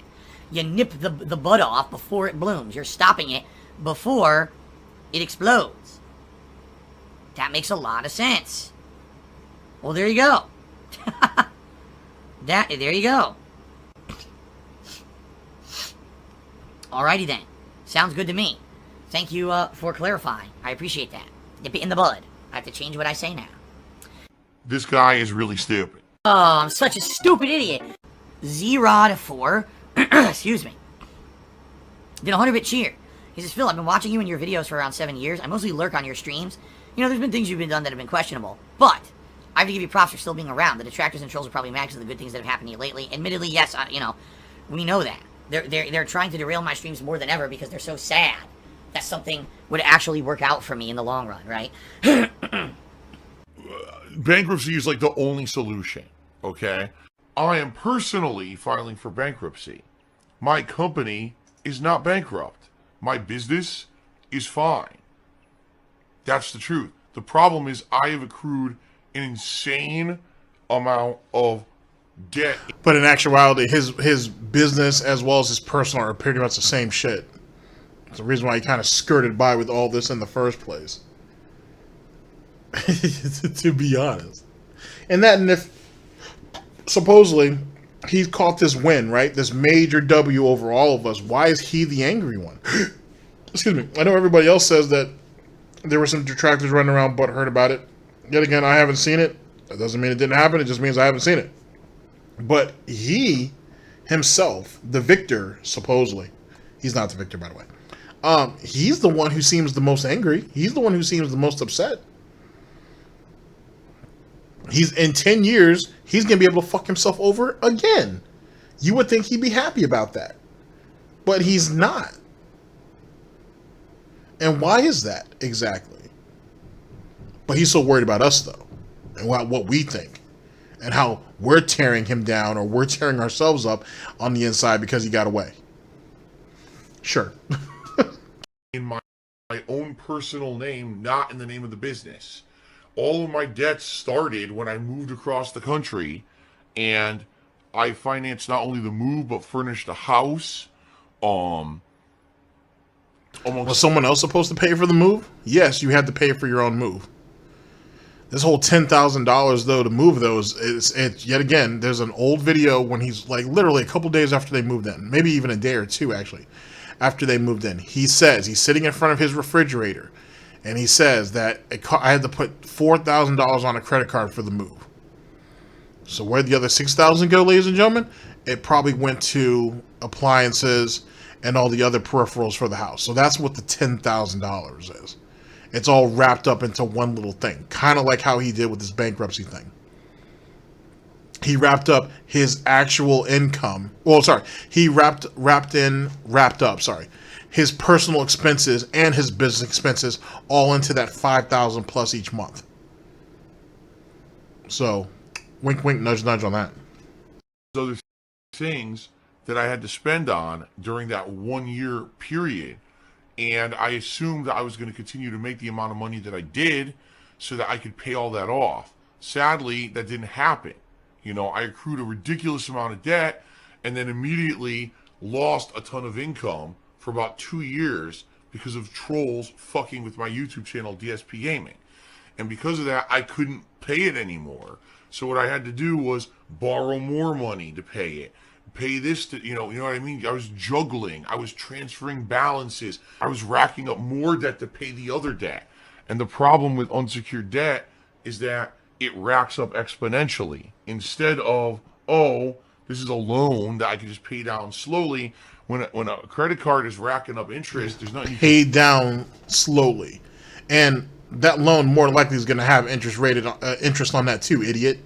you nip the bud off before it blooms. You're stopping it before it explodes. That makes a lot of sense. Well, there you go. There you go. Alrighty then. Sounds good to me. Thank you for clarifying. I appreciate that. Nip it in the bud. I have to change what I say now. This guy is really stupid. Oh, I'm such a stupid idiot. Z-Rod4, excuse me, did a 100-bit cheer. He says, Phil, I've been watching you and your videos for around 7 years. I mostly lurk on your streams. You know, there's been things you've been done that have been questionable. But I have to give you props for still being around. The detractors and trolls are probably mad because of the good things that have happened to you lately. Admittedly, yes, you know, we know that. They're trying to derail my streams more than ever because they're so sad that something would actually work out for me in the long run, right? Bankruptcy is like the only solution, okay? I am personally filing for bankruptcy. My company is not bankrupt. My business is fine. That's the truth. The problem is I have accrued an insane amount of debt. But in actuality, his business as well as his personal are pretty much the same shit. It's the reason why he kind of skirted by with all this in the first place. To be honest. And if supposedly he's caught this win, right? This major W over all of us. Why is he the angry one? Excuse me. I know everybody else says that there were some detractors running around butthurt about it. Yet again, I haven't seen it. That doesn't mean it didn't happen. It just means I haven't seen it. But he himself, the victor, supposedly, he's not the victor, by the way. He's the one who seems the most angry. He's the one who seems the most upset. He's in 10 years, he's gonna be able to fuck himself over again. You would think he'd be happy about that, but he's not. And why is that exactly? But he's so worried about us, though, and what we think, and how we're tearing him down, or we're tearing ourselves up on the inside because he got away. Sure. In my own personal name, not in the name of the business. All of my debts started when I moved across the country, and I financed not only the move but furnished a house. Was someone else supposed to pay for the move? Yes, you had to pay for your own move. This whole $10,000 though to move those, it's yet again. There's an old video when he's like literally a couple days after they moved in, maybe even a day or two actually, after they moved in. He says he's sitting in front of his refrigerator, and he says that I had to put $4,000 on a credit card for the move. So where'd the other $6,000 go, ladies and gentlemen? It probably went to appliances and all the other peripherals for the house. So that's what the $10,000 is. It's all wrapped up into one little thing, kind of like how he did with his bankruptcy thing. He wrapped up his actual income. Well, sorry, he wrapped up his personal expenses and his business expenses all into that $5,000 plus each month. So, wink, wink, nudge, nudge on that. So there's things that I had to spend on during that 1 year period. And I assumed that I was going to continue to make the amount of money that I did so that I could pay all that off. Sadly, that didn't happen. You know, I accrued a ridiculous amount of debt and then immediately lost a ton of income for about 2 years because of trolls fucking with my YouTube channel, Dspgaming. And because of that, I couldn't pay it anymore. So what I had to do was borrow more money to pay it. Pay this to, you know what I mean? I was juggling. I was transferring balances. I was racking up more debt to pay the other debt. And the problem with unsecured debt is that it racks up exponentially. Instead of, oh, this is a loan that I can just pay down slowly. When a credit card is racking up interest, there's nothing you can pay down slowly. And that loan more than likely is going to have interest on that too, idiot.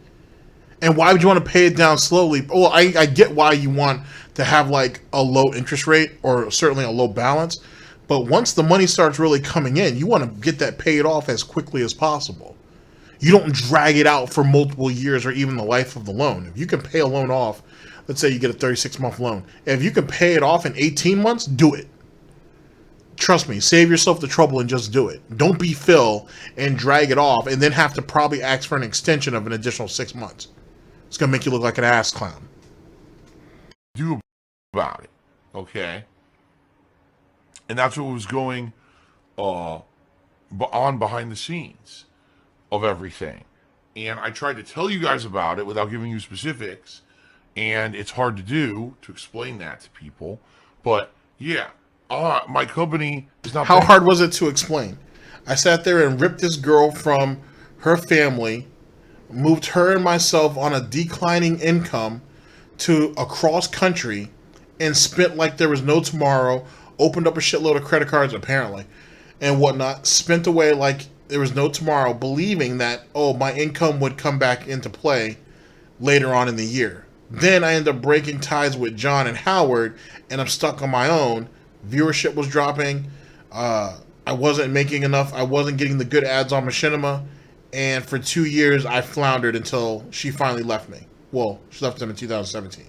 And why would you want to pay it down slowly? Well, I get why you want to have like a low interest rate or certainly a low balance. But once the money starts really coming in, you want to get that paid off as quickly as possible. You don't drag it out for multiple years or even the life of the loan. If you can pay a loan off, let's say you get a 36-month loan. If you can pay it off in 18 months, do it. Trust me, save yourself the trouble and just do it. Don't be Phil and drag it off and then have to probably ask for an extension of an additional 6 months. It's going to make you look like an ass clown. Do about it, okay? And that's what was going on behind the scenes of everything. And I tried to tell you guys about it without giving you specifics, and it's hard to do, to explain that to people. But, yeah, my company is not... How hard was it to explain? I sat there and ripped this girl from her family, moved her and myself on a declining income to across country, and spent like there was no tomorrow, opened up a shitload of credit cards, apparently, and whatnot, spent away like there was no tomorrow, believing that, oh, my income would come back into play later on in the year. Then I end up breaking ties with John and Howard, and I'm stuck on my own. Viewership was dropping. I wasn't making enough. I wasn't getting the good ads on Machinima. And for 2 years, I floundered until she finally left me. Well, she left him in 2017.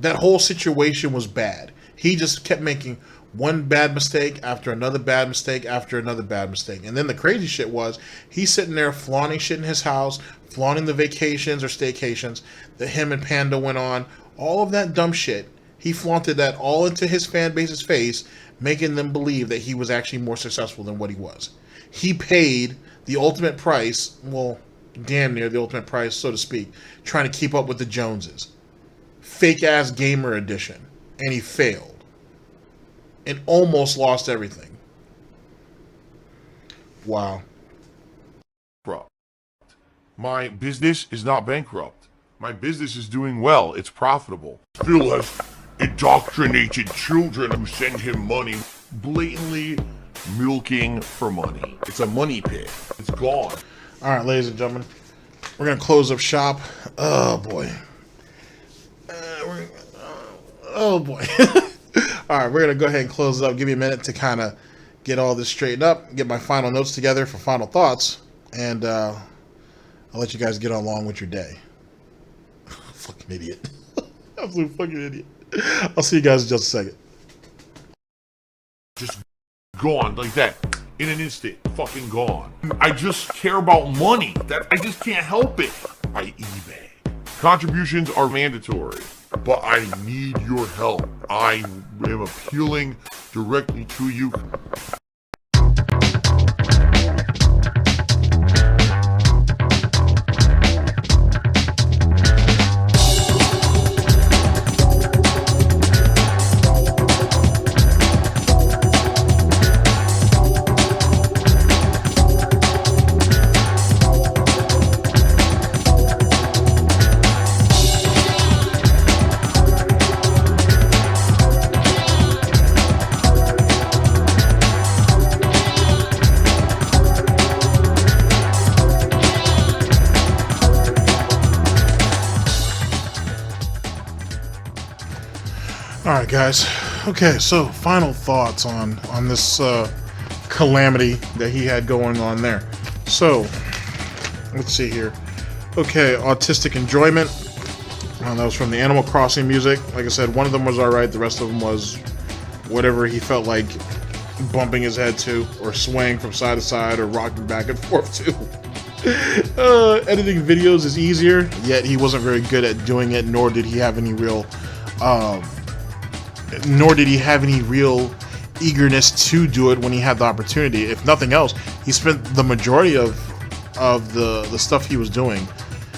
That whole situation was bad. He just kept making one bad mistake after another bad mistake after another bad mistake. And then the crazy shit was, he's sitting there flaunting shit in his house, flaunting the vacations or staycations that him and Panda went on. All of that dumb shit. He flaunted that all into his fan base's face, making them believe that he was actually more successful than what he was. He paid the ultimate price, well, damn near the ultimate price, so to speak, trying to keep up with the Joneses. Fake-ass gamer edition. And he failed. And almost lost everything. Wow. Bankrupt. My business is not bankrupt. My business is doing well. It's profitable. Still has indoctrinated children who send him money, blatantly milking for money. It's a money pit. It's gone. All right, ladies and gentlemen, we're gonna close up shop. Oh boy. Oh boy. All right, we're gonna go ahead and close it up. Give me a minute to kind of get all this straightened up, get my final notes together for final thoughts, and I'll let you guys get along with your day. Fucking idiot. Absolute fucking idiot. I'll see you guys in just a second. Just gone like that. In an instant. Fucking gone. I just care about money. I just can't help it. I eBay. Contributions are mandatory, but I need your help. I am appealing directly to you. Alright guys, okay, so final thoughts on this calamity that he had going on there. So, let's see here. Okay, autistic enjoyment. That was from the Animal Crossing music. Like I said, one of them was alright, the rest of them was whatever he felt like bumping his head to, or swaying from side to side, or rocking back and forth to. Editing videos is easier, yet he wasn't very good at doing it, nor did he have any real eagerness to do it when he had the opportunity. If nothing else, he spent the majority of the stuff he was doing,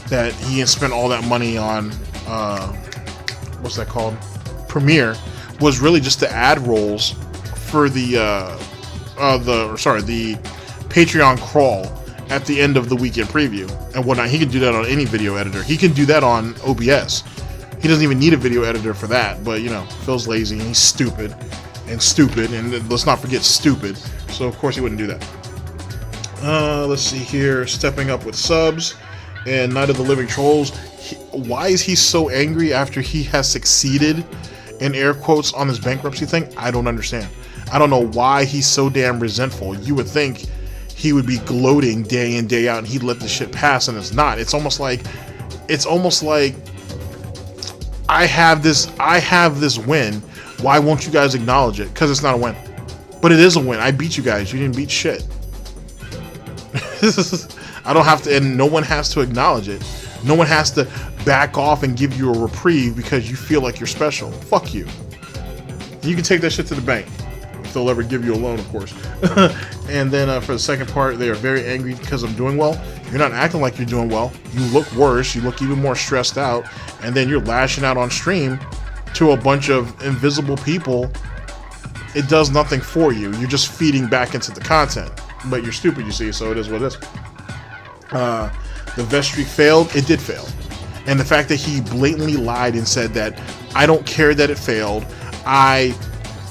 that he spent all that money on, what's that called? Premiere, was really just the ad rolls for the Patreon crawl at the end of the weekend preview and whatnot. He can do that on any video editor. He can do that on OBS. He doesn't even need a video editor for that, but you know, Phil's lazy and he's stupid, and let's not forget stupid. So of course he wouldn't do that. Let's see here, stepping up with subs and Night of the Living Trolls. Why is he so angry after he has succeeded, in air quotes, on this bankruptcy thing? I don't understand. I don't know why he's so damn resentful. You would think he would be gloating day in, day out, and he'd let the shit pass, and it's not. It's almost like I have this win. Why won't you guys acknowledge it? Because it's not a win. But it is a win. I beat you guys. You didn't beat shit. I don't have to, and no one has to acknowledge it. No one has to back off and give you a reprieve because you feel like you're special. Fuck you. You can take that shit to the bank. If they'll ever give you a loan, of course. And then for the second part, they are very angry because I'm doing well. You're not acting like you're doing well. You look worse. You look even more stressed out. And then you're lashing out on stream to a bunch of invisible people. It does nothing for you. You're just feeding back into the content. But you're stupid, you see, so it is what it is. The vest streak failed. It did fail. And the fact that he blatantly lied and said that I don't care that it failed. I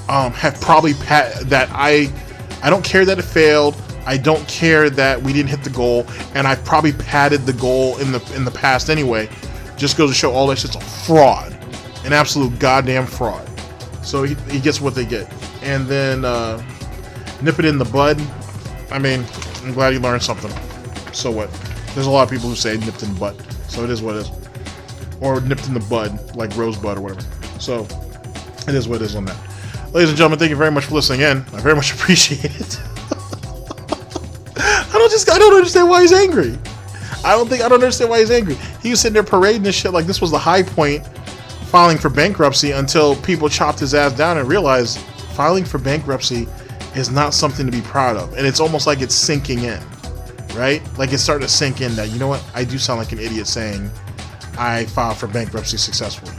have probably I don't care that it failed. I don't care that we didn't hit the goal, and I've probably padded the goal in the past anyway. Just goes to show all that shit's a fraud, an absolute goddamn fraud. So he gets what they get, and then nip it in the bud. I mean, I'm glad he learned something. So what? There's a lot of people who say nipped in the butt, so it is what it is, or nipped in the bud, like rosebud or whatever. So it is what it is on that. Ladies and gentlemen, thank you very much for listening in. I very much appreciate it. I don't understand why he's angry. I don't understand why he's angry. He was sitting there parading this shit like this was the high point, filing for bankruptcy, until people chopped his ass down and realized filing for bankruptcy is not something to be proud of. And it's almost like it's sinking in, right? Like it's starting to sink in that, you know what? I do sound like an idiot saying I filed for bankruptcy successfully.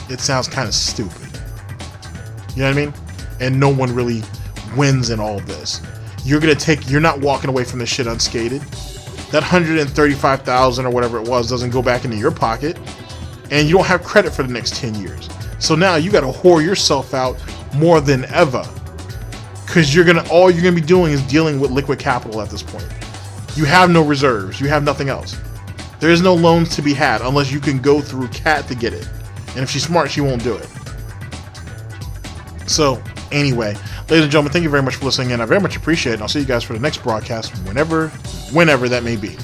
It sounds kind of stupid. You know what I mean? And no one really wins in all of this. you're not walking away from this shit unscathed. That $135,000 or whatever it was doesn't go back into your pocket, and you don't have credit for the next 10 years. So now you got to whore yourself out more than ever, because all you're gonna be doing is dealing with liquid capital at this point. You have no reserves. You have nothing else. There is no loans to be had unless you can go through Kat to get it. And if she's smart, she won't do it. So anyway, ladies and gentlemen, thank you very much for listening in. I very much appreciate it. And I'll see you guys for the next broadcast, whenever that may be.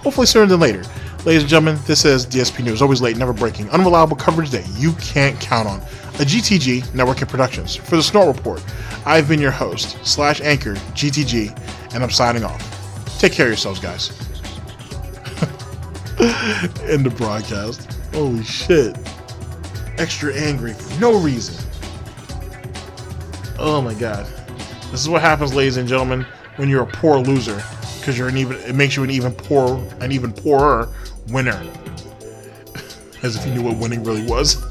Hopefully sooner than later. Ladies and gentlemen, this is DSP News. Always late, never breaking. Unreliable coverage that you can't count on. A GTG Networking Productions. For the Snort Report, I've been your host, /anchor, GTG, and I'm signing off. Take care of yourselves, guys. End the broadcast. Holy shit. Extra angry for no reason. Oh my god. This is what happens, ladies and gentlemen, when you're a poor loser. Because it makes you an even poorer winner. As if you knew what winning really was.